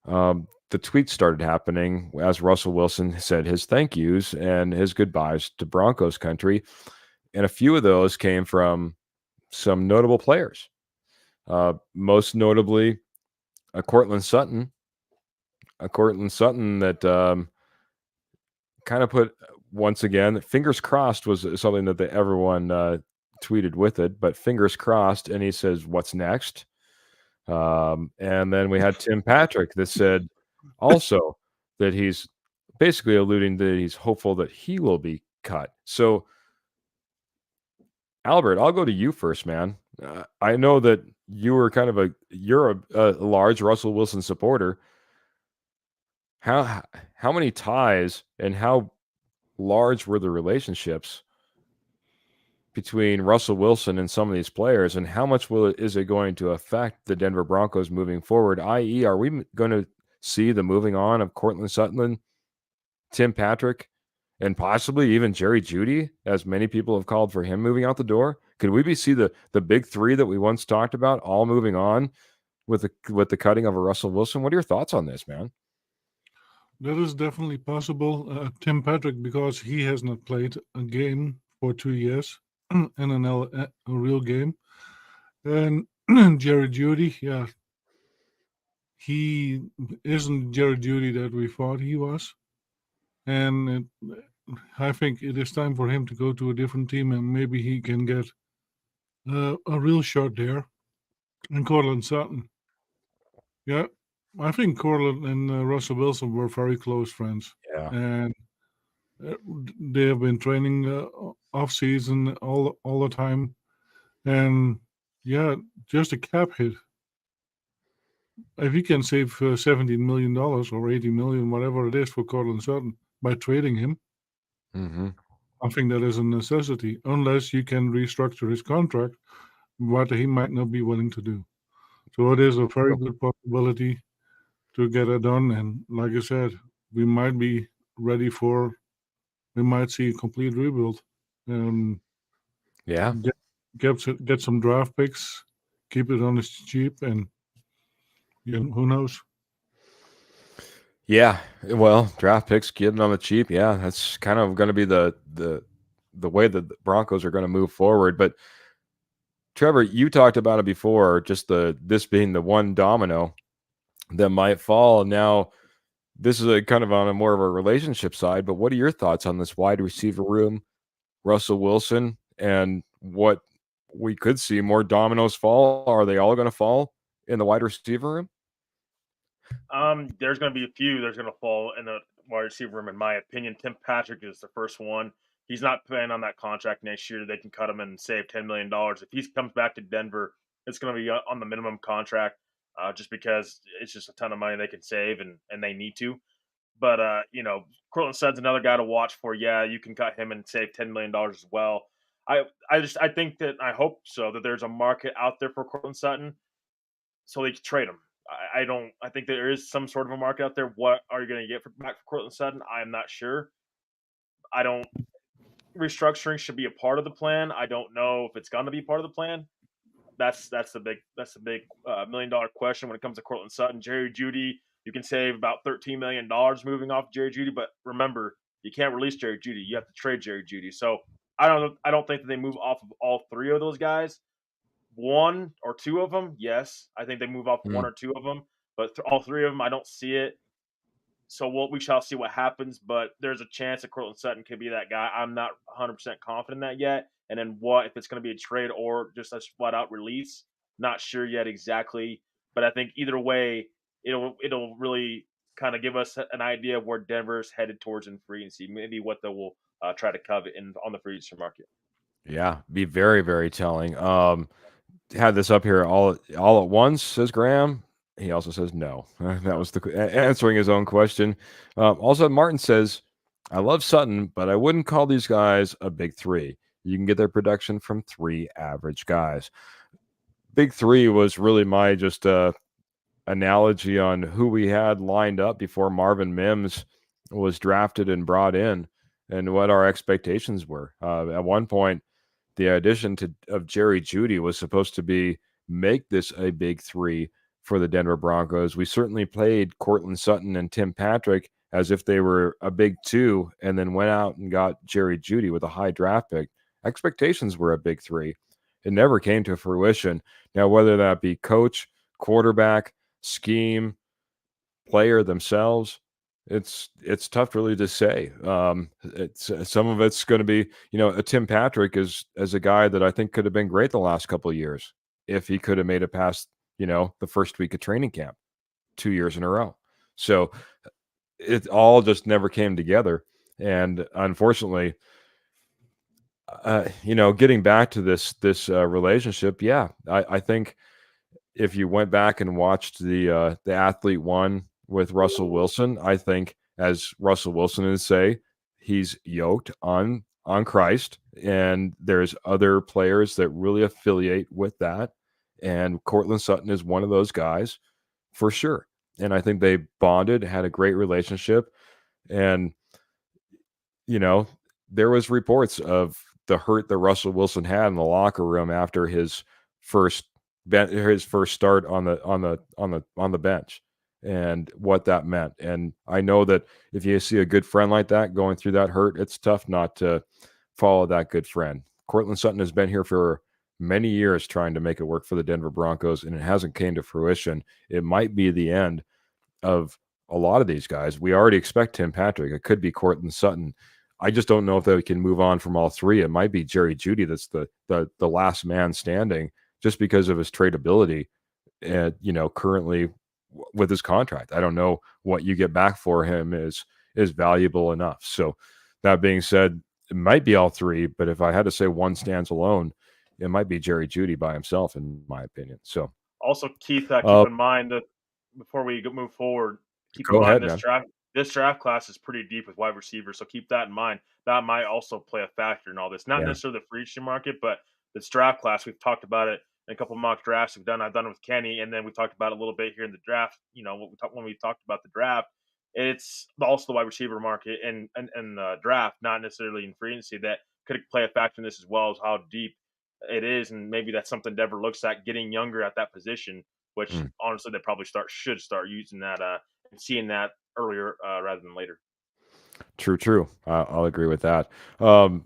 the tweets started happening as Russell Wilson said his thank yous and his goodbyes to Broncos country. And a few of those came from some notable players, most notably a Courtland Sutton that kind of put, once again, fingers crossed was something that everyone tweeted with it, but fingers crossed. And he says, "What's next?" And then we had Tim Patrick that said also that he's basically alluding that he's hopeful that he will be cut. So, Albert, I'll go to you first, man. I know that you were you're a large Russell Wilson supporter. How many ties and how large were the relationships between Russell Wilson and some of these players, and how much is it going to affect the Denver Broncos moving forward? I.e., are we going to see the moving on of Courtland Sutton, Tim Patrick, and possibly even Jerry Jeudy, as many people have called for him moving out the door? Could we see the big three that we once talked about all moving on with the cutting of a Russell Wilson? What are your thoughts on this, man? That is definitely possible. Tim Patrick, because he has not played a game for 2 years, a real game. And Jerry Jeudy, yeah, he isn't Jerry Jeudy that we thought he was. And I think it is time for him to go to a different team, and maybe he can get a real shot there. And Courtland Sutton, yeah, I think Courtland and Russell Wilson were very close friends. Yeah. And they have been training off season all the time, and yeah, just a cap hit. If he can save $17 million or $80 million, whatever it is, for Courtland Sutton by trading him, I think that is a necessity, unless you can restructure his contract, what he might not be willing to do. So it is a very good possibility to get it done. And like I said, we might be ready we might see a complete rebuild. Yeah. Get some draft picks keep it on the cheap, and who knows? Yeah, well, draft picks getting on the cheap. Yeah, that's kind of going to be the way that the Broncos are going to move forward. But Trevor, you talked about it before, just this being the one domino that might fall. Now, this is a kind of on a more of a relationship side, but what are your thoughts on this wide receiver room, Russell Wilson, and what we could see more dominoes fall? Are they all going to fall in the wide receiver room? There's going to be a few. There's going to fall in the wide receiver room, in my opinion. Tim Patrick is the first one. He's not playing on that contract next year. They can cut him and save $10 million. If he comes back to Denver, it's going to be on the minimum contract, just because it's just a ton of money they can save, and they need to. But Cortland Sutton's another guy to watch for. Yeah, you can cut him and save $10 million as well. I think that I hope so that there's a market out there for Cortland Sutton, so they can trade him. I don't. I think there is some sort of a market out there. What are you going to get back for Cortland Sutton? I'm not sure. I don't. Restructuring should be a part of the plan. I don't know if it's going to be part of the plan. That's the big $1 million question when it comes to Cortland Sutton. Jerry Jeudy, you can save about $13 million moving off Jerry Jeudy, but remember, you can't release Jerry Jeudy. You have to trade Jerry Jeudy. So I don't think that they move off of all three of those guys. One or two of them, yes, I think they move off one or two of them, but all three of them, I don't see it. So we shall see what happens, but there's a chance that Cortland Sutton could be that guy. I'm not 100% confident in that yet. And then what if it's going to be a trade or just a flat out release? Not sure yet exactly, but I think either way, it'll really kind of give us an idea of where Denver's headed towards in free agency, maybe what they will try to covet on the free agency market. Yeah, be very, very telling. Had this up here all at once, says Graham. He also says no. That was answering his own question. Also, Martin says, I love Sutton, but I wouldn't call these guys a big three. You can get their production from three average guys. Big three was really my just analogy on who we had lined up before Marvin Mims was drafted and brought in and what our expectations were. At one point, the addition of Jerry Jeudy was supposed to make this a big three for the Denver Broncos. We certainly played Cortland Sutton and Tim Patrick as if they were a big two, and then went out and got Jerry Jeudy with a high draft pick. Expectations were a big three. It never came to fruition. Now, whether that be coach, quarterback, scheme, player themselves, it's tough really to say. It's some of it's going to be, a Tim Patrick is as a guy that I think could have been great the last couple of years if he could have made it past, the first week of training camp 2 years in a row. So it all just never came together. And unfortunately, getting back to this relationship, yeah, I think if you went back and watched the athlete one with Russell Wilson, I think, as Russell Wilson would say, he's yoked on Christ, and there's other players that really affiliate with that, and Cortland Sutton is one of those guys for sure. And I think they bonded, had a great relationship, and there was reports of the hurt that Russell Wilson had in the locker room after his first start on the bench, and what that meant. And I know that if you see a good friend like that going through that hurt, it's tough not to follow that good friend. Cortland Sutton has been here for many years trying to make it work for the Denver Broncos, and it hasn't came to fruition. It might be the end of a lot of these guys. We already expect Tim Patrick. It could be Cortland Sutton. I just don't know if they can move on from all three. It might be Jerry Jeudy that's the last man standing, just because of his tradability, and currently with his contract. I don't know what you get back for him is valuable enough. So that being said, it might be all three, but if I had to say one stands alone, it might be Jerry Jeudy by himself, in my opinion. So Also, Keith, keep in mind that before we move forward, keep in mind this draft class is pretty deep with wide receivers, so keep that in mind. That might also play a factor in all this. Not necessarily the free agency market, but this draft class. We've talked about it in a couple of mock drafts I've done it with Kenny, and then we talked about it a little bit here in the draft. When we talked about the draft, it's also the wide receiver market and the draft, not necessarily in free agency, that could play a factor in this as well as how deep it is, and maybe that's something Denver looks at getting younger at that position. Which Mm. honestly, they probably should start using that and seeing that earlier rather than later. True. I'll agree with that.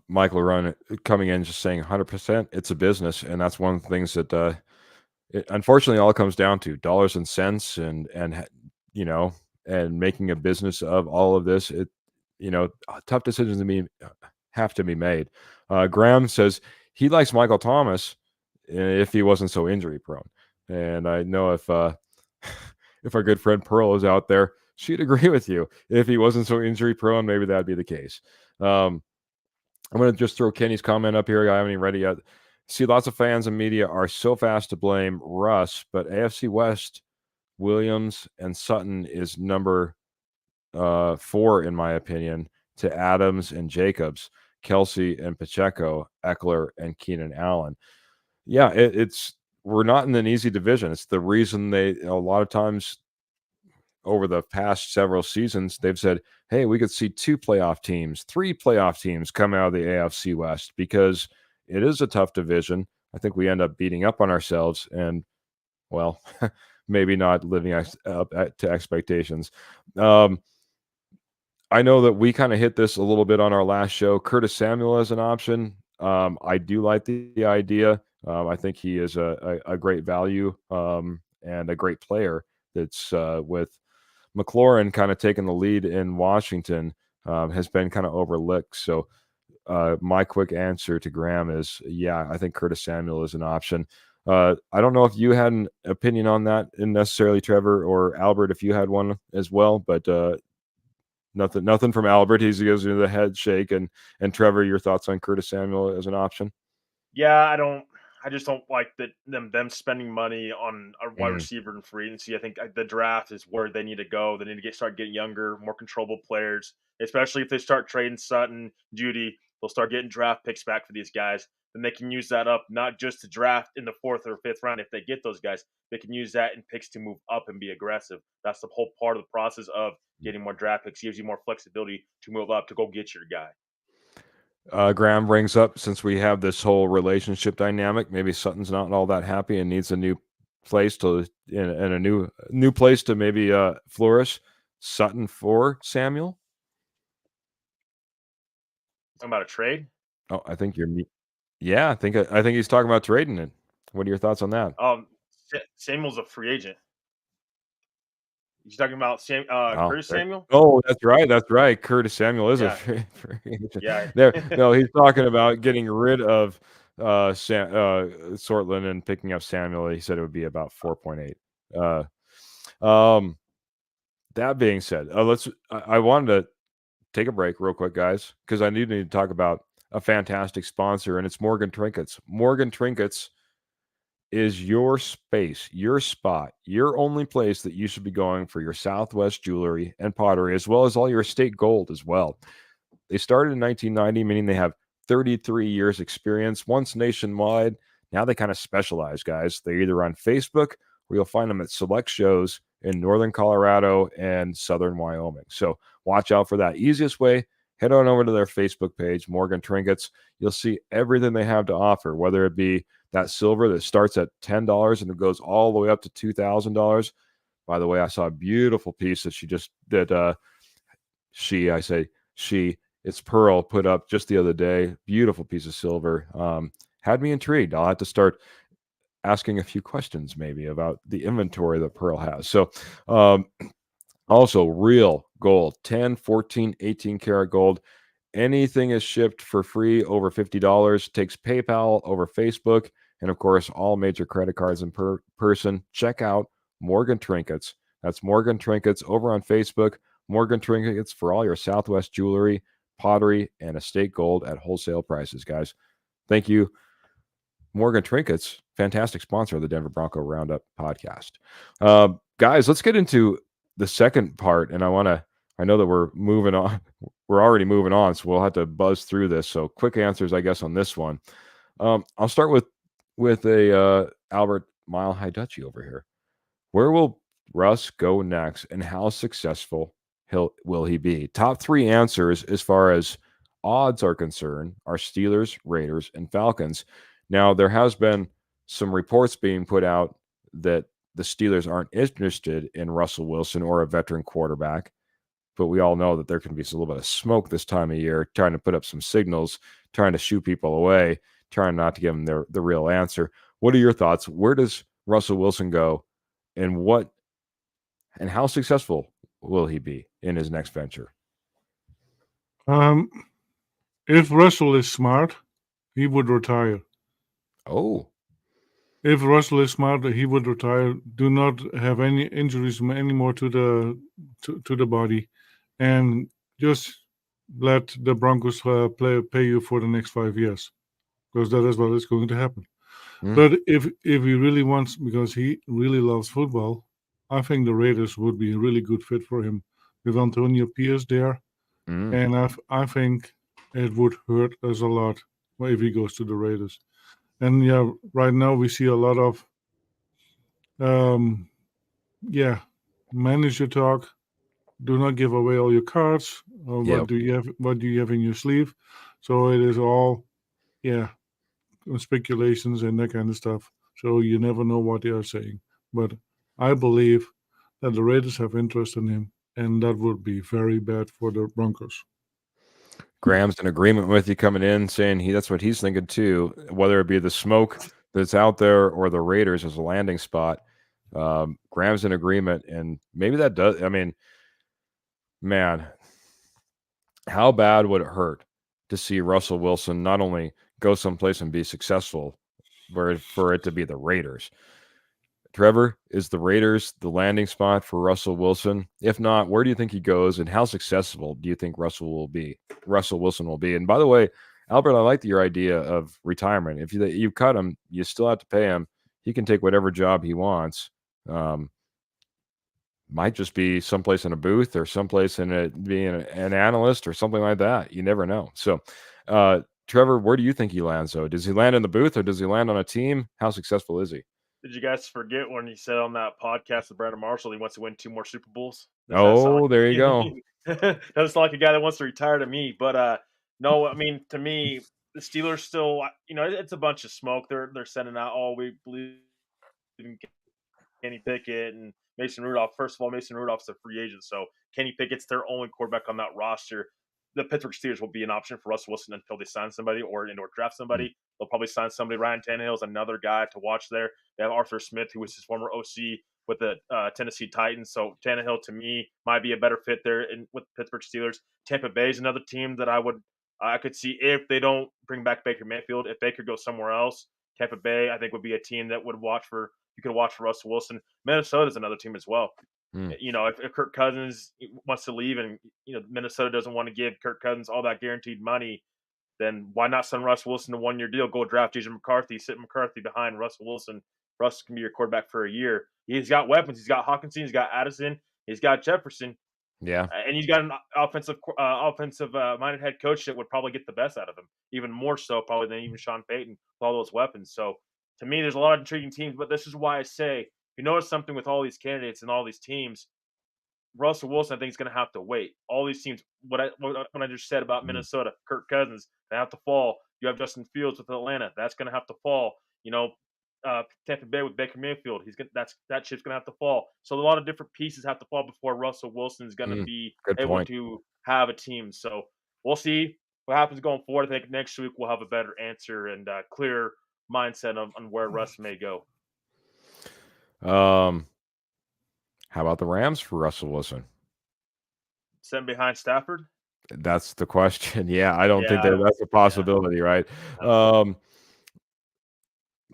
Michael Run coming in just saying 100%. It's a business, and that's one of the things that it unfortunately all comes down to dollars and cents, and you know, and making a business of all of this. Tough decisions have to be made. Graham says he likes Michael Thomas if he wasn't so injury prone, and I know if if our good friend Pearl is out there, she'd agree with you. If he wasn't so injury prone, maybe that'd be the case. I'm going to just throw Kenny's comment up here. I haven't even read it yet. See, lots of fans and media are so fast to blame Russ, but AFC West, Williams and Sutton is number 4, in my opinion, to Adams and Jacobs, Kelsey and Pacheco, Eckler and Keenan Allen. Yeah, it's we're not in an easy division. It's the reason they a lot of times over the past several seasons, they've said, hey, we could see 2 playoff teams, 3 playoff teams come out of the AFC West because it is a tough division. I think we end up beating up on ourselves and, well, maybe not living up to expectations. I know that we kind of hit this a little bit on our last show. Curtis Samuel as an option. I do like the idea. I think he is a great value and a great player that's with McLaurin kind of taking the lead in Washington has been kind of overlooked. So my quick answer to Graham is, yeah, I think Curtis Samuel is an option. I don't know if you had an opinion on that necessarily, Trevor or Albert, if you had one as well, but nothing from Albert. He gives you the head shake. And Trevor, your thoughts on Curtis Samuel as an option? Yeah, I just don't like them spending money on a wide Mm. receiver in free agency. I think the draft is where they need to go. They need to start getting younger, more controllable players, especially if they start trading Sutton, Judy. They'll start getting draft picks back for these guys. Then they can use that up not just to draft in the 4th or 5th round if they get those guys. They can use that in picks to move up and be aggressive. That's the whole part of the process of getting more draft picks. It gives you more flexibility to move up to go get your guy. Graham brings up, since we have this whole relationship dynamic, maybe Sutton's not all that happy and needs a new place to and a new place to maybe flourish. Sutton for Samuel. Talking about a trade? Oh, I think yeah, I think he's talking about trading it. What are your thoughts on that? Samuel's a free agent. You talking about Oh, Curtis Samuel? oh, that's right. That's right. Curtis Samuel is a Yeah, free agent. yeah. There, no, he's talking about getting rid of Sortland and picking up Samuel. He said it would be about 4.8. That being said, I wanted to take a break real quick, guys, because I need to talk about a fantastic sponsor, and it's Morgan Trinkets. Morgan Trinkets is your space, your spot, your only place that you should be going for your Southwest jewelry and pottery, as well as all your estate gold as well. They started in 1990, meaning they have 33 years experience, once nationwide. Now they kind of specialize, guys. They're either on Facebook or you'll find them at select shows in Northern Colorado and Southern Wyoming. So watch out for that. Easiest way, head on over to their Facebook page, Morgan Trinkets. You'll see everything they have to offer, whether it be that silver that starts at $10 and it goes all the way up to $2,000. By the way, I saw a beautiful piece that it's Pearl put up just the other day. Beautiful piece of silver. Had me intrigued. I'll have to start asking a few questions maybe about the inventory that Pearl has. So also real gold, 10, 14, 18 karat gold. Anything is shipped for free over $50. Takes PayPal over Facebook. And of course, all major credit cards in person. Check out Morgan Trinkets. That's Morgan Trinkets over on Facebook. Morgan Trinkets for all your Southwest jewelry, pottery, and estate gold at wholesale prices, guys. Thank you, Morgan Trinkets, fantastic sponsor of the Denver Bronco Roundup podcast. Guys, let's get into the second part. And I know that we're moving on. We're already moving on, so we'll have to buzz through this. So quick answers, I guess, on this one. I'll start with a Albert Mile High Dutchie over here. Where will Russ go next, and how successful will he be? Top 3 answers as far as odds are concerned are Steelers, Raiders, and Falcons. Now, there has been some reports being put out that the Steelers aren't interested in Russell Wilson or a veteran quarterback, but we all know that there can be a little bit of smoke this time of year, trying to put up some signals, trying to shoo people away, trying not to give them the real answer. What are your thoughts? Where does Russell Wilson go, and how successful will he be in his next venture? If Russell is smart, he would retire. Oh, If Russell is smart, he would retire. Do not have any injuries anymore to the body, and just let the Broncos pay you for the next 5 years, because that is what is going to happen. But if he really wants, because he really loves football, I think the Raiders would be a really good fit for him with Antonio Pierce there, and I think it would hurt us a lot if he goes to the Raiders. And yeah, right now we see a lot of manager talk. Do not give away all your cards. What do you have? What do you have in your sleeve? So it is all speculations and that kind of stuff. So you never know what they are saying. But I believe that the Raiders have interest in him, and that would be very bad for the Broncos. Graham's in agreement with you coming in, saying that's what he's thinking too, whether it be the smoke that's out there or the Raiders as a landing spot. Graham's in agreement, and maybe that does. I mean, man, how bad would it hurt to see Russell Wilson not only go someplace and be successful, but for it to be the Raiders? Trevor, is the Raiders the landing spot for Russell Wilson? If not, where do you think he goes, and how successful do you think Russell Wilson will be? And by the way, Albert, I like your idea of retirement. If you cut him, you still have to pay him. He can take whatever job he wants. Might just be someplace in a booth or someplace being an analyst or something like that. You never know. So, Trevor, where do you think he lands, though? Does he land in the booth or does he land on a team? How successful is he? Did you guys forget when he said on that podcast with Brandon Marshall he wants to win 2 more Super Bowls? There you go. Doesn't sound like a guy that wants to retire to me. But no, I mean, to me, the Steelers still, it's a bunch of smoke. They're sending out, we believe in Kenny Pickett and Mason Rudolph. First of all, Mason Rudolph's a free agent, so Kenny Pickett's their only quarterback on that roster. The Pittsburgh Steelers will be an option for Russell Wilson until they sign somebody or draft somebody. They'll probably sign somebody. Ryan Tannehill's another guy to watch there. They have Arthur Smith, who was his former OC with the Tennessee Titans. So Tannehill, to me, might be a better fit there with Pittsburgh Steelers. Tampa Bay is another team that I could see if they don't bring back Baker Mayfield. If Baker goes somewhere else, Tampa Bay, I think, would be a team that you could watch for Russell Wilson. Minnesota is another team as well. If Kirk Cousins wants to leave and Minnesota doesn't want to give Kirk Cousins all that guaranteed money, then why not send Russ Wilson a 1-year deal? Go draft Jason McCarthy, sit McCarthy behind Russell Wilson. Russ can be your quarterback for a year. He's got weapons. He's got Hawkinson. He's got Addison. He's got Jefferson. Yeah, and he's got an offensive-minded head coach that would probably get the best out of him, even more so probably than even Sean Payton with all those weapons. So to me, there's a lot of intriguing teams, but this is why I say, you notice something with all these candidates and all these teams, Russell Wilson, I think, is going to have to wait. All these teams, what I just said about Minnesota, Kirk Cousins, they have to fall. You have Justin Fields with Atlanta, that's going to have to fall. Tampa Bay with Baker Mayfield, that ship's going to have to fall. So a lot of different pieces have to fall before Russell Wilson is going to be able to have a team. So we'll see what happens going forward. I think next week we'll have a better answer and clear mindset on where Russ may go. How about the Rams for Russell Wilson? Sent behind Stafford? That's the question. Yeah, I don't think that's a possibility, right?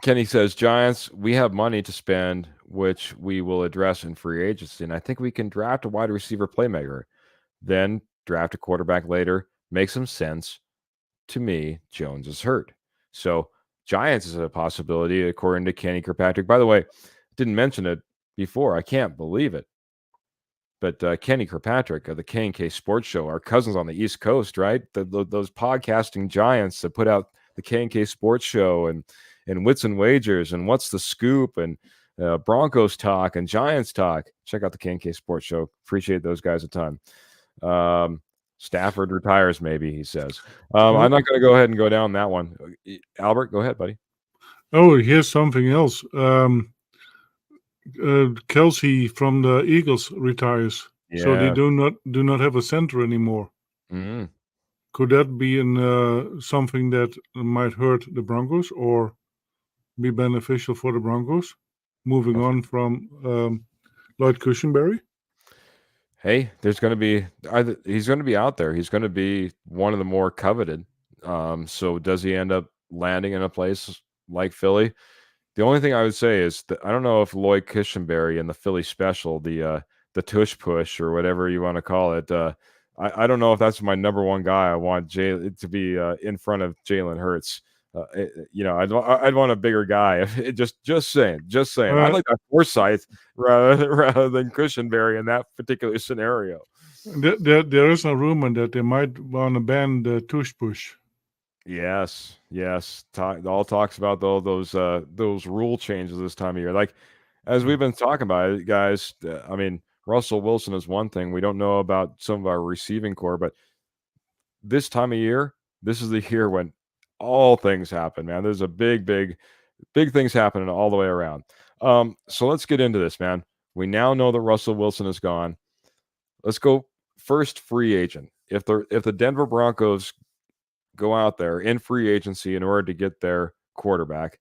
Kenny says, Giants, we have money to spend, which we will address in free agency. And I think we can draft a wide receiver playmaker, then draft a quarterback later. Makes some sense. To me, Jones is hurt. So Giants is a possibility, according to Kenny Kirkpatrick. By the way, didn't mention it before. I can't believe it. But Kenny Kirkpatrick of the K&K Sports Show, our cousins on the East Coast, right? Those podcasting giants that put out the K&K Sports Show and Wits and Wagers and What's the Scoop and Broncos Talk and Giants Talk. Check out the K&K Sports Show. Appreciate those guys a ton. Stafford retires, maybe, he says. I'm not going to go ahead and go down that one. Albert, go ahead, buddy. Oh, here's something else. Kelsey from the Eagles retires, so they Yeah. do not have a center anymore. Mhm. Could that be something that might hurt the Broncos or be beneficial for the Broncos? Moving Well, on from Lloyd Cushenberry. hey, there's going to be he's going to be out there. He's going to be one of the more coveted. So does he end up landing in a place like Philly? The only thing I would say is that I don't know if Lloyd Cushenberry and the Philly special, the tush push or whatever you want to call it, I don't know if that's my number one guy. I want Jay to be in front of Jalen Hurts. I'd want a bigger guy. Just saying. I'd Uh, like that Forsyth rather than Cushenberry in that particular scenario. there is a rumor that they might want to ban the tush push. Yes. All talks about those rule changes this time of year. Like as we've been talking about it, guys. I mean, Russell Wilson is one thing. We don't know about some of our receiving core, but this time of year, this is the year when all things happen, man. There's a big things happening all the way around. So let's get into this, man. We now know that Russell Wilson is gone. Let's go first free agent. If the Denver Broncos go out there in free agency in order to get their quarterback,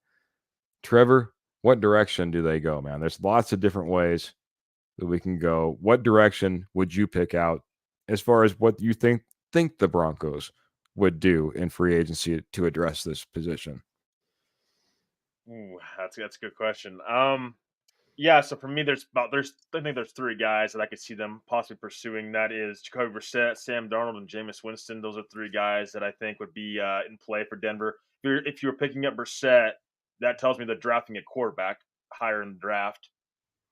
Trevor, what direction do they go, man? There's lots of different ways that we can go. What direction would you pick out as far as what you think the Broncos would do in free agency to address this position? Ooh, that's a good question. Yeah, so for me, I think there's three guys that I could see them possibly pursuing. That is Jacoby Brissett, Sam Darnold, and Jameis Winston. Those are three guys that I think would be in play for Denver. If you were picking up Brissett, that tells me they're drafting a quarterback higher in the draft.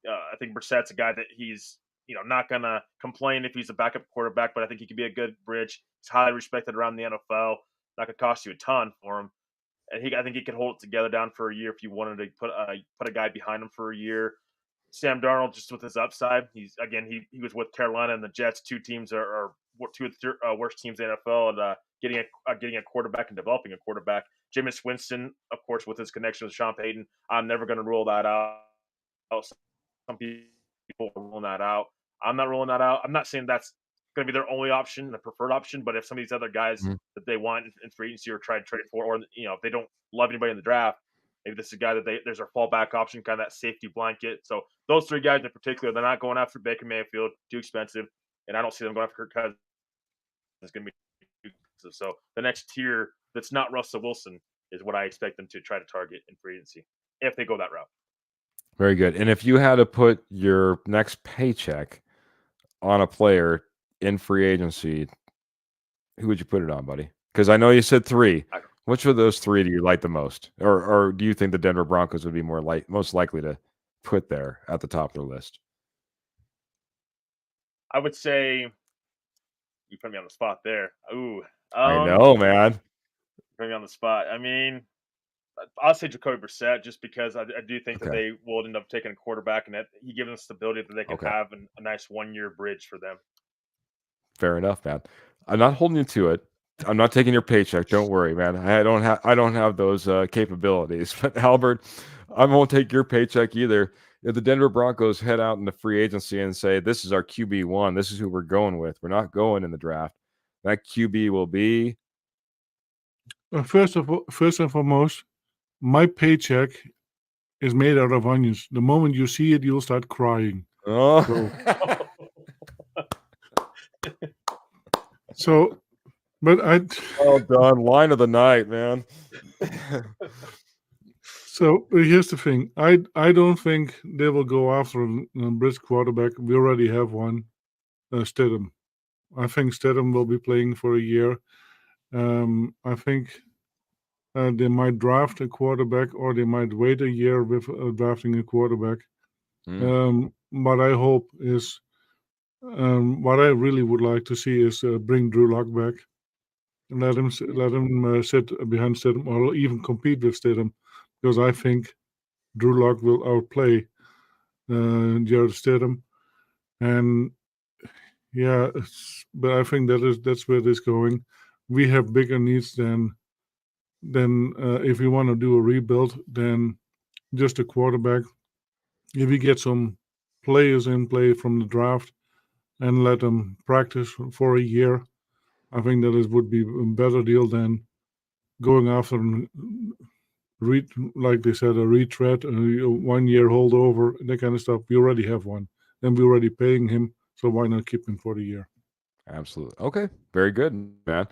I think Brissett's a guy that he's not gonna complain if he's a backup quarterback, but I think he could be a good bridge. He's highly respected around the NFL. Not gonna cost you a ton for him, and I think he could hold it together down for a year if you wanted to put a guy behind him for a year. Sam Darnold, just with his upside, he was with Carolina and the Jets. Two teams are two of the worst teams in the NFL at getting a quarterback and developing a quarterback. Jameis Winston, of course, with his connection with Sean Payton, I'm never going to rule that out. Some people are ruling that out. I'm not ruling that out. I'm not saying that's going to be their only option, the preferred option. But if some of these other guys Mhm. that they want in free agency or try to trade for, or if they don't love anybody in the draft, maybe this is a guy that there's a fallback option, kind of that safety blanket. So those three guys in particular, they're not going after Baker Mayfield, too expensive, and I don't see them going after Kirk Cousins. It's going to be too expensive. So the next tier that's not Russell Wilson is what I expect them to try to target in free agency if they go that route. Very good. And if you had to put your next paycheck on a player in free agency, who would you put it on, buddy? Because I know you said three. I, Which of those three do you like the most, or do you think the Denver Broncos would be most likely to put there at the top of the list? I would say you put me on the spot there. Ooh, I um, know, man. put me on the spot. I mean, I'll say Jacoby Brissett just because I do think that Okay. they will end up taking a quarterback and that he gives them stability that they can Okay. have a nice 1 year bridge for them. Fair enough, man. I'm not holding you to it. I'm not taking your paycheck. Don't worry, man. I don't have those capabilities. But Albert, I won't take your paycheck either. If the Denver Broncos head out into free agency and say, "This is our QB1. This is who we're going with. We're not going in the draft." That QB will be First and foremost, my paycheck is made out of onions. The moment you see it, you'll start crying. oh. So, but Well done. Line of the night, man. So here's the thing. I don't think they will go after a bridge quarterback. We already have one, Stidham. I think Stidham will be playing for a year. I think they might draft a quarterback, or they might wait a year with drafting a quarterback. What I hope is, what I really would like to see is bring Drew Lock back and let him sit behind Stidham, or even compete with Stidham, because I think Drew Lock will outplay Jared Stidham, and yeah, but I think that's where it is going. We have bigger needs than then if you want to do a rebuild, then just a quarterback. If you get some players in play from the draft and let them practice for a year, I think that it would be a better deal than going after like they said, a retread, a 1 year holdover, that kind of stuff. We already have one, and we're already paying him, so why not keep him for the year? Absolutely. Okay. Very good, man.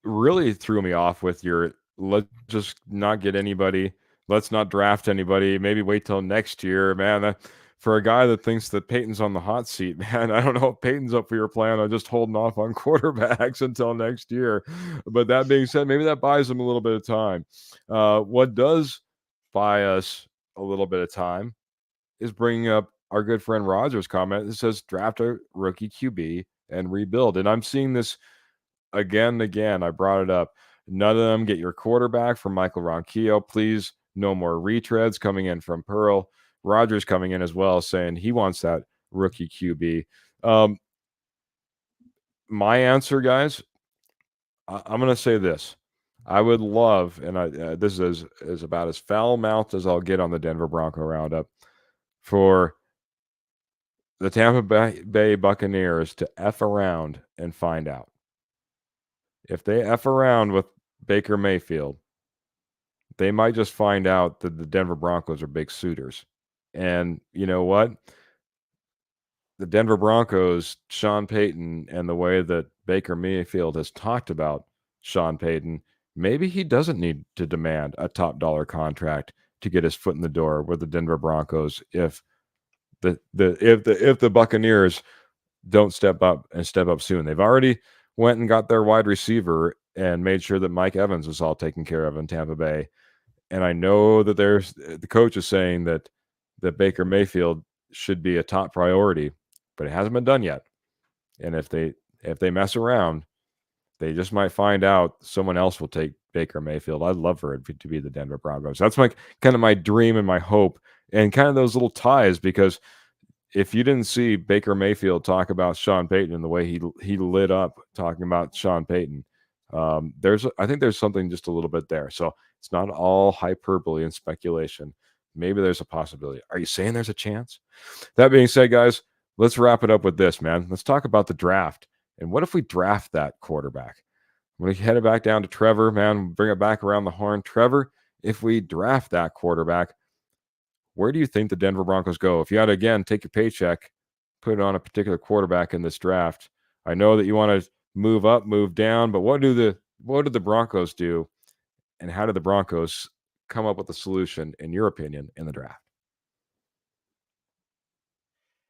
Really threw me off with your let's just not get anybody. Let's not draft anybody. Maybe wait till next year, man. For a guy that thinks that Peyton's on the hot seat, man, I don't know if Peyton's up for your plan on just holding off on quarterbacks until next year. But that being said, maybe that buys him a little bit of time. What does buy us a little bit of time is bringing up our good friend Roger's comment. It says draft a rookie QB and rebuild. And I'm seeing this again and again. I brought it up. None of them get your quarterback from Michael Ronquillo. Please, no more retreads coming in from Pearl. Rogers coming in as well, saying he wants that rookie QB. My answer, guys, I'm going to say this. I would love, and this is about as foul-mouthed as I'll get on the Denver Bronco Roundup, for the Tampa Bay Buccaneers to F around and find out. If they F around with Baker Mayfield, they might just find out that the Denver Broncos are big suitors. And you know what? The Denver Broncos, Sean Payton, and the way that Baker Mayfield has talked about Sean Payton, maybe he doesn't need to demand a top dollar contract to get his foot in the door with the Denver Broncos if the Buccaneers don't step up soon. They've already went and got their wide receiver and made sure that Mike Evans was all taken care of in Tampa Bay. And I know that the coach is saying that Baker Mayfield should be a top priority, but it hasn't been done yet. And if they mess around, they just might find out someone else will take Baker Mayfield. I'd love for it to be the Denver Broncos. That's kind of my dream and my hope, and kind of those little ties, because if you didn't see Baker Mayfield talk about Sean Payton and the way he lit up talking about Sean Payton, I think there's something just a little bit there. So it's not all hyperbole and speculation. Maybe there's a possibility. Are you saying there's a chance? That being said, guys, let's wrap it up with this, man. Let's talk about the draft. And what if we draft that quarterback? I'm going to head it back down to Trevor, man. Bring it back around the horn. Trevor, if we draft that quarterback, where do you think the Denver Broncos go? If you had to, again, take your paycheck, put it on a particular quarterback in this draft, I know that you want to move up, move down, but what did the Broncos do, and how did the Broncos come up with a solution, in your opinion, in the draft?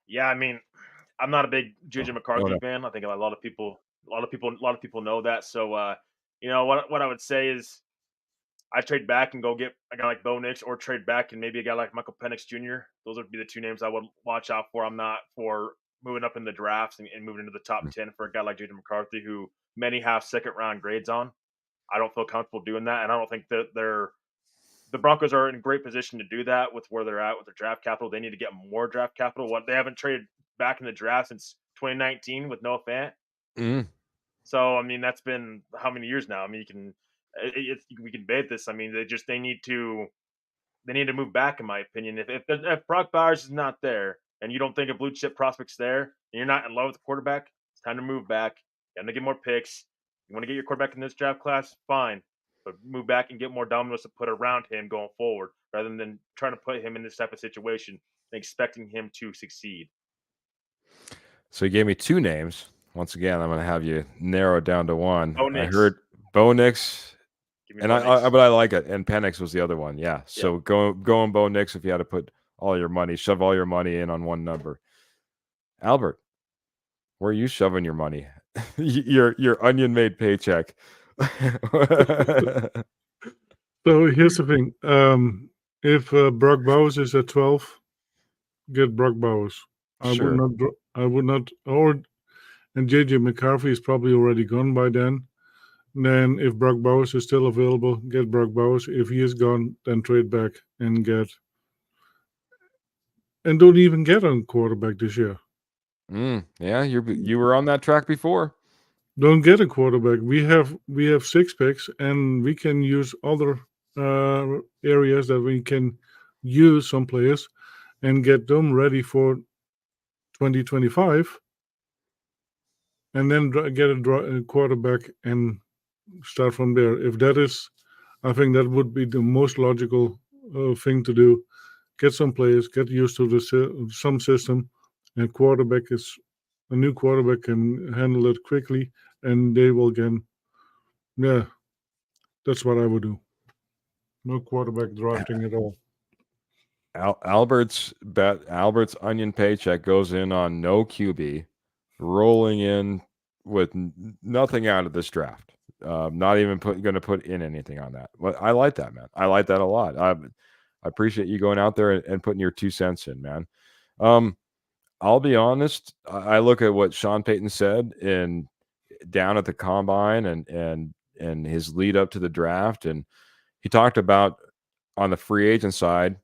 Yeah, I mean, I'm not a big JJ McCarthy fan. I think a lot of people know that. So, what I would say is, I trade back and go get a guy like Bo Nix, or trade back and maybe a guy like Michael Penix Jr. Those would be the two names I would watch out for. I'm not for moving up in the drafts and moving into the top 10 for a guy like JJ McCarthy, who many have second round grades on. I don't feel comfortable doing that, and I don't think that the Broncos are in a great position to do that with where they're at with their draft capital. They need to get more draft capital. They haven't traded back in the draft since 2019 with Noah Fant. Mm. So, I mean, that's been how many years now? I mean, we can debate this. I mean, they need to move back, in my opinion. If Brock Bowers is not there, and you don't think a blue chip prospect's there, and you're not in love with the quarterback, it's time to move back. You want to get more picks. You want to get your quarterback in this draft class, fine, but move back and get more dominoes to put around him going forward, rather than trying to put him in this type of situation and expecting him to succeed. So you gave me two names. Once again, I'm going to have you narrow it down to one. Bo Nix. I heard Bo Nix, and Bo Nix. but I like it. And Penix was the other one. Yeah. So going Bo Nix if you had to put all your money, shove all your money in on one number. Albert, where are you shoving your money? your onion made paycheck. So here's the thing. If Brock Bowers is at 12, get Brock Bowers. Sure. I would not, and JJ McCarthy is probably already gone by then. Then if Brock Bowers is still available, get Brock Bowers. If he is gone, then trade back and don't even get a quarterback this year. Yeah, you were on that track before. don't get a quarterback. We have 6 picks, and we can use other areas that we can use some players and get them ready for 2025, and then get a quarterback and start from there. If that is, I think that would be the most logical thing to do. Get some players, get used to some system, and a new quarterback can handle it quickly, and they will again. Yeah, that's what I would do. No quarterback drafting at all. Albert's onion paycheck goes in on no QB, rolling in with nothing out of this draft. Not even going to put in anything on that. Well, I like that, man. I like that a lot. I appreciate you going out there and putting your 2 cents in, man. I'll be honest. I look at what Sean Payton said down at the combine and his lead up to the draft, and he talked about on the free agent side,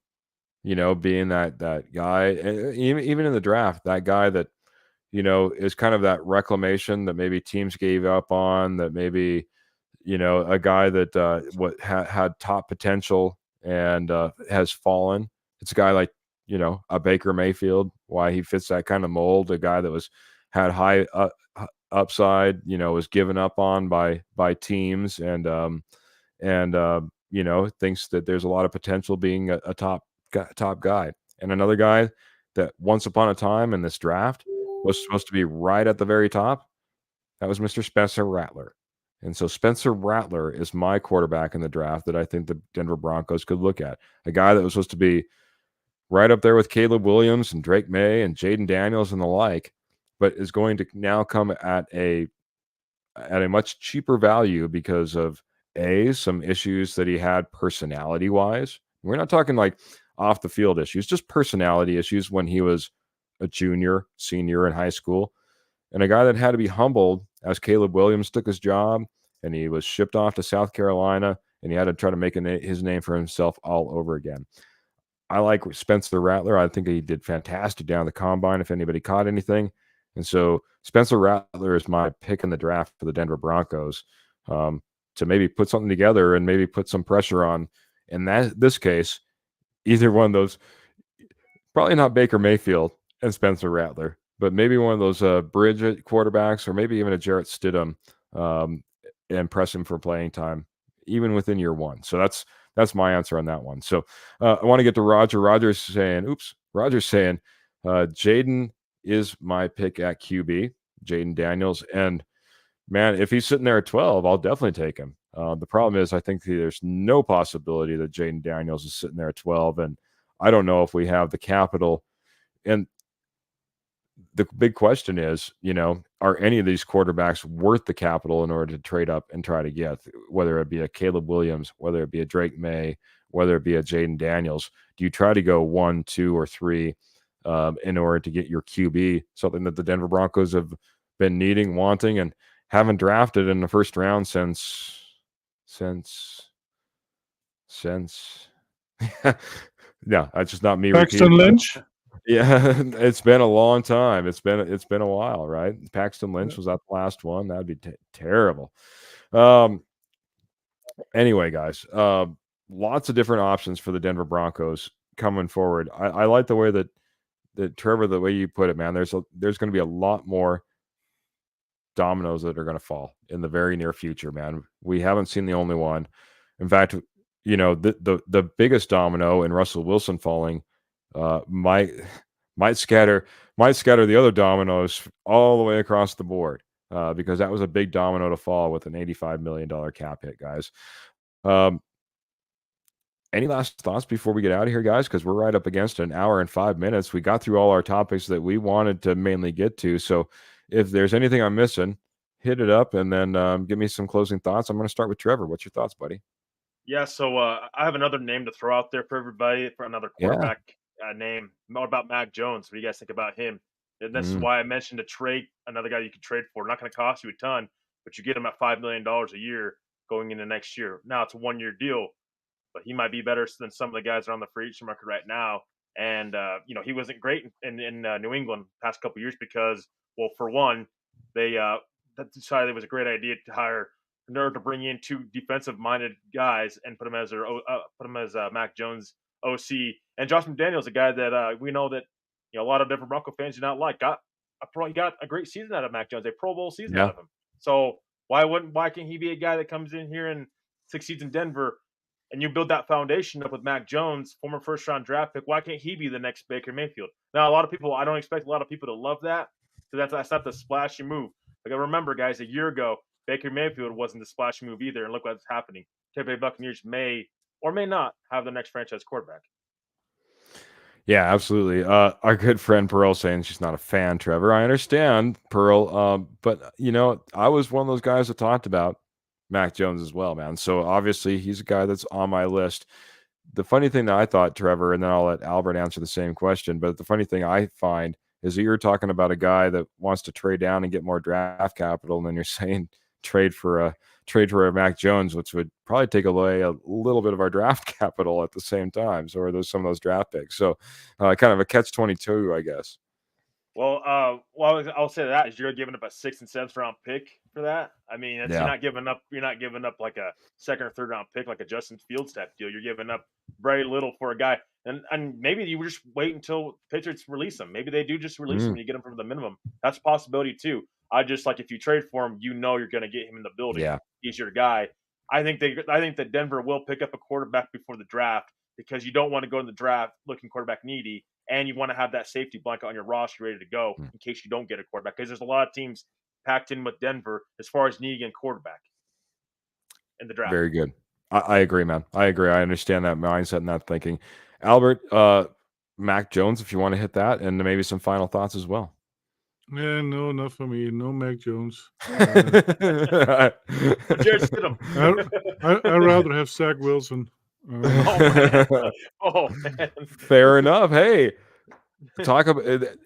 being that guy, even in the draft, that guy that is kind of that reclamation that maybe teams gave up on, that maybe a guy that had top potential and has fallen. It's a guy like a Baker Mayfield, why he fits that kind of mold. A guy that had high upside, was given up on by teams, and thinks that there's a lot of potential being a top guy. And another guy that once upon a time in this draft was supposed to be right at the very top, that was Mr. Spencer Rattler. And so Spencer Rattler is my quarterback in the draft that I think the Denver Broncos could look at. A guy that was supposed to be right up there with Caleb Williams and Drake May and Jaden Daniels and the like, but is going to now come at a much cheaper value because of some issues that he had personality-wise. We're not talking like off the field issues, just personality issues when he was a junior, senior in high school. And a guy that had to be humbled as Caleb Williams took his job and he was shipped off to South Carolina and he had to try to make his name for himself all over again. I like Spencer Rattler. I think he did fantastic down the combine if anybody caught anything. And so Spencer Rattler is my pick in the draft for the Denver Broncos, to maybe put something together and maybe put some pressure on. In this case, either one of those, probably not Baker Mayfield and Spencer Rattler, but maybe one of those bridge quarterbacks, or maybe even a Jarrett Stidham, and press him for playing time, even within year one. So that's my answer on that one. So I want to get to Roger. Roger's saying, Jaden is my pick at QB, Jaden Daniels. And man, if he's sitting there at 12, I'll definitely take him. The problem is I think there's no possibility that Jaden Daniels is sitting there at 12. And I don't know if we have the capital. And the big question is, are any of these quarterbacks worth the capital in order to trade up and try to get, whether it be a Caleb Williams, whether it be a Drake May, whether it be a Jaden Daniels? Do you try to go 1, 2, or 3 in order to get your QB, something that the Denver Broncos have been needing, wanting, and haven't drafted in the first round since yeah, that's just not me Paxton repeating. Lynch. Yeah, it's been a long time. It's been a while, right? Paxton Lynch was that the last one. That'd be terrible. Anyway, guys, lots of different options for the Denver Broncos coming forward. I like the way that Trevor, the way you put it, man. There's going to be a lot more dominoes that are going to fall in the very near future, man. We haven't seen the only one. In fact, the biggest domino in Russell Wilson falling might scatter the other dominoes all the way across the board, because that was a big domino to fall with an $85 million cap hit, guys. Any last thoughts before we get out of here, guys? Because we're right up against an hour and 5 minutes. We got through all our topics that we wanted to mainly get to. So if there's anything I'm missing, hit it up and then give me some closing thoughts. I'm going to start with Trevor. What's your thoughts, buddy? Yeah, so I have another name to throw out there for everybody for another quarterback name. What about Mac Jones? What do you guys think about him? And this is why I mentioned a trade, another guy you could trade for. Not going to cost you a ton, but you get him at $5 million a year going into next year. Now it's a 1-year deal, but he might be better than some of the guys that are on the free agent market right now. And he wasn't great in New England past couple years because, well, for one, they decided it was a great idea to hire in order to bring in 2 defensive-minded guys and put him as Mac Jones OC. And Josh McDaniels, a guy that we know that a lot of Denver Bronco fans do not like. He got a great season out of Mac Jones, a Pro Bowl season out Yeah. of him. So why can't he be a guy that comes in here and succeeds in Denver, and you build that foundation up with Mac Jones, former first round draft pick? Why can't he be the next Baker Mayfield? Now, I don't expect a lot of people to love that, because that's not the splashy move. Like, I remember, guys, a year ago, Baker Mayfield wasn't the splashy move either, and look what's happening. Tampa Bay Buccaneers may or may not have the next franchise quarterback. Yeah, absolutely. Our good friend Pearl saying she's not a fan, Trevor. I understand, Pearl. But I was one of those guys that talked about Mac Jones as well, man. So obviously he's a guy that's on my list. The funny thing that I thought, Trevor, and then I'll let Albert answer the same question, but the funny thing I find is that you're talking about a guy that wants to trade down and get more draft capital, and then you're saying trade for a Mac Jones, which would probably take away a little bit of our draft capital at the same time. So are those some of those draft picks? So kind of a catch-22, I guess. Well, I'll say that is you're giving up a 6th and 7th round pick for that. I mean, you're not giving up like a 2nd or 3rd round pick like a Justin Fields type deal. You're giving up very little for a guy, and maybe you just wait until Patriots release him. Maybe they do just release him and you get him for the minimum. That's a possibility too. I just like, if you trade for him, you're going to get him in the building. Yeah, he's your guy. I think that Denver will pick up a quarterback before the draft, because you don't want to go in the draft looking quarterback needy, and you want to have that safety blanket on your roster ready to go in case you don't get a quarterback, because there's a lot of teams packed in with Denver as far as needing a quarterback in the draft. Very good. I agree, man. I agree. I understand that mindset and that thinking. Albert, Mac Jones, if you want to hit that, and maybe some final thoughts as well. Yeah, no, not for me. No Mac Jones. Jared Stidham. I'd rather have Zach Wilson. Oh man. Fair enough. Hey, talk about,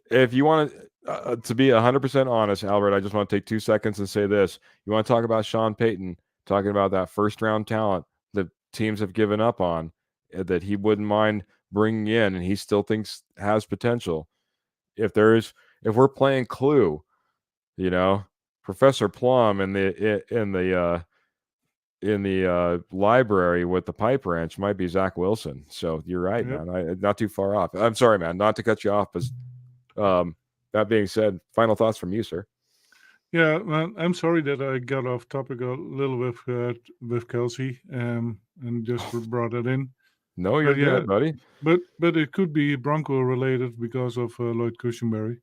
if you want to be 100% honest, Albert, I just want to take 2 seconds and say this. You want to talk about Sean Payton, talking about that first round talent that teams have given up on, that he wouldn't mind bringing in, and he still thinks has potential. If we're playing Clue, Professor Plum in the library with the pipe wrench might be Zach Wilson. So you're right, man. Not too far off. I'm sorry, man, not to cut you off. But that being said, final thoughts from you, sir. Yeah, man, I'm sorry that I got off topic a little bit with Kelsey and just brought it in. No, you're good, buddy. But it could be Bronco related because of Lloyd Cushenberry.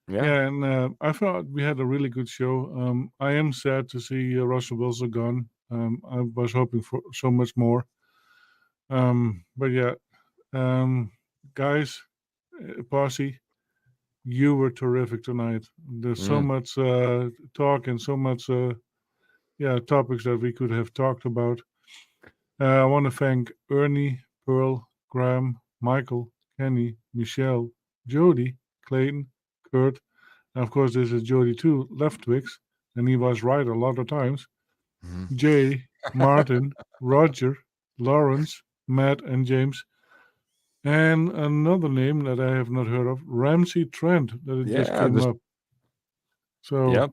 Yeah, and I thought we had a really good show. I am sad to see Russell Wilson gone. I was hoping for so much more. But yeah, guys, Posse, you were terrific tonight. There's so much talk and so much, topics that we could have talked about. I want to thank Ernie, Pearl, Graham, Michael, Kenny, Michelle, Jody, Clayton, Kurt, and of course this is Jody too, Leftwix, and he was right a lot of times. Jay, Martin, Roger, Lawrence, Matt, and James. And another name that I have not heard of, Ramsey Trent, that just came up. So yep.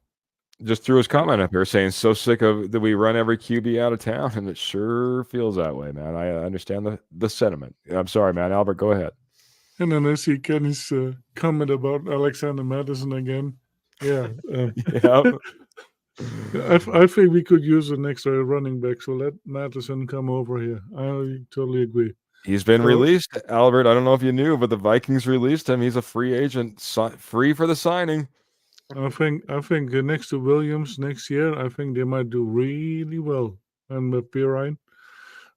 Just threw his comment up here saying, so sick of that we run every QB out of town, and it sure feels that way, man. I understand the sentiment. I'm sorry, man. Albert, go ahead. And then I see Kenny's comment about Alexander Madison again. Yeah. I think we could use an extra running back, so let Madison come over here. I totally agree. He's been released, Albert. I don't know if you knew, but the Vikings released him. He's a free agent, free for the signing. I think next to Williams next year, I think they might do really well and with Pirine.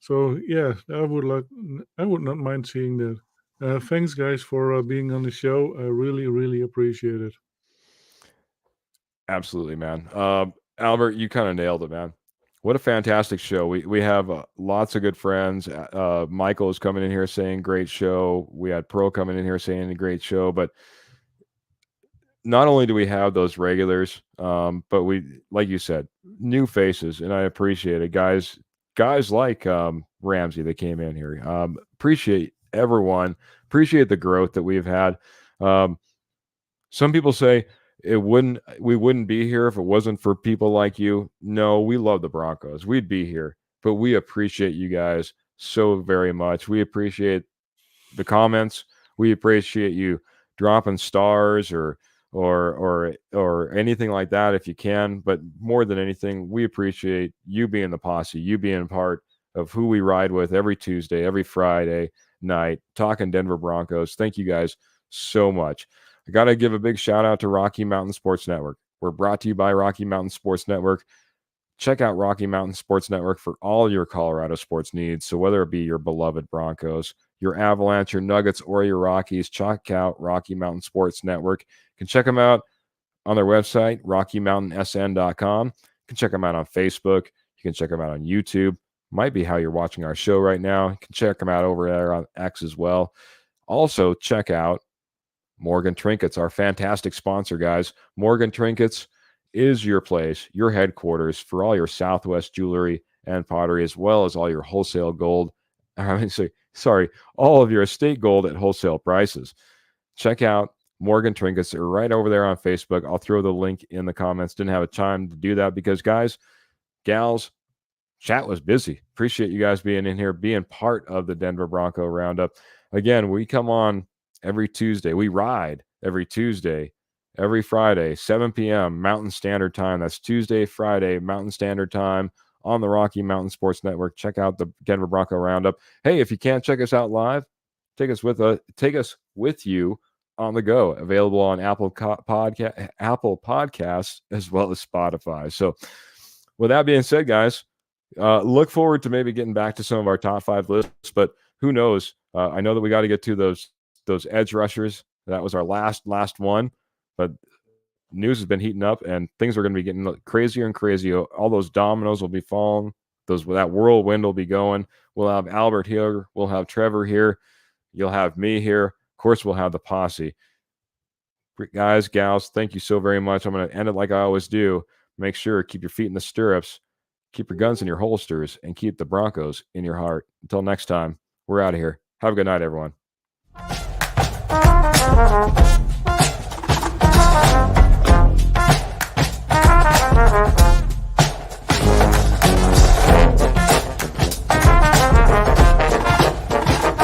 So yeah, I would not mind seeing that. Thanks guys for being on the show. I really, really appreciate it. Absolutely, man. Albert, you kind of nailed it, man. What a fantastic show. We have lots of good friends. Michael is coming in here saying great show. We had Pro coming in here saying a great show, but not only do we have those regulars, but we, like you said, new faces, and I appreciate it. Guys like Ramsey that came in here. Appreciate everyone. Appreciate the growth that we've had. Some people say we wouldn't be here if it wasn't for people like you. No, we love the Broncos. We'd be here, but we appreciate you guys so very much. We appreciate the comments. We appreciate you dropping stars or anything like that if you can. But more than anything, we appreciate you being the posse, you being part of who we ride with every Tuesday, every Friday night, talking Denver Broncos. Thank you guys so much. I got to give a big shout out to Rocky Mountain Sports Network. We're brought to you by Rocky Mountain Sports Network. Check out Rocky Mountain Sports Network for all your Colorado sports needs. So whether it be your beloved Broncos, your Avalanche, your Nuggets, or your Rockies, check out Rocky Mountain Sports Network. You can check them out on their website, RockyMountainSN.com. You can check them out on Facebook. You can check them out on YouTube. Might be how you're watching our show right now. You can check them out over there on X as well. Also, check out Morgan Trinkets, our fantastic sponsor, guys. Morgan Trinkets is your place, your headquarters for all your Southwest jewelry and pottery, as well as all your wholesale gold. All of your estate gold at wholesale prices. Check out Morgan Trinkets. They're right over there on Facebook. I'll throw the link in the comments. Didn't have a time to do that because, guys, gals, chat was busy. Appreciate you guys being in here, being part of the Denver Bronco Roundup. Again, we come on every Tuesday. We ride every Tuesday, every Friday, 7 p.m. Mountain Standard Time. That's Tuesday, Friday, Mountain Standard Time on the Rocky Mountain Sports Network. Check out the Denver Bronco Roundup. Hey, if you can't check us out live, take us with you on the go. Available on Apple Podcasts as well as Spotify. So, with that being said, guys, look forward to maybe getting back to some of our top 5 lists. But who knows? I know that we got to get to those edge rushers. That was our last one, but news has been heating up and things are going to be getting crazier and crazier. All those dominoes will be falling. That whirlwind will be going. We'll have Albert here. We'll have Trevor here. You'll have me here. Of course, we'll have the posse. Guys, gals, thank you so very much. I'm going to end it like I always do. Make sure, keep your feet in the stirrups, keep your guns in your holsters, and keep the Broncos in your heart. Until next time, we're out of here. Have a good night, everyone.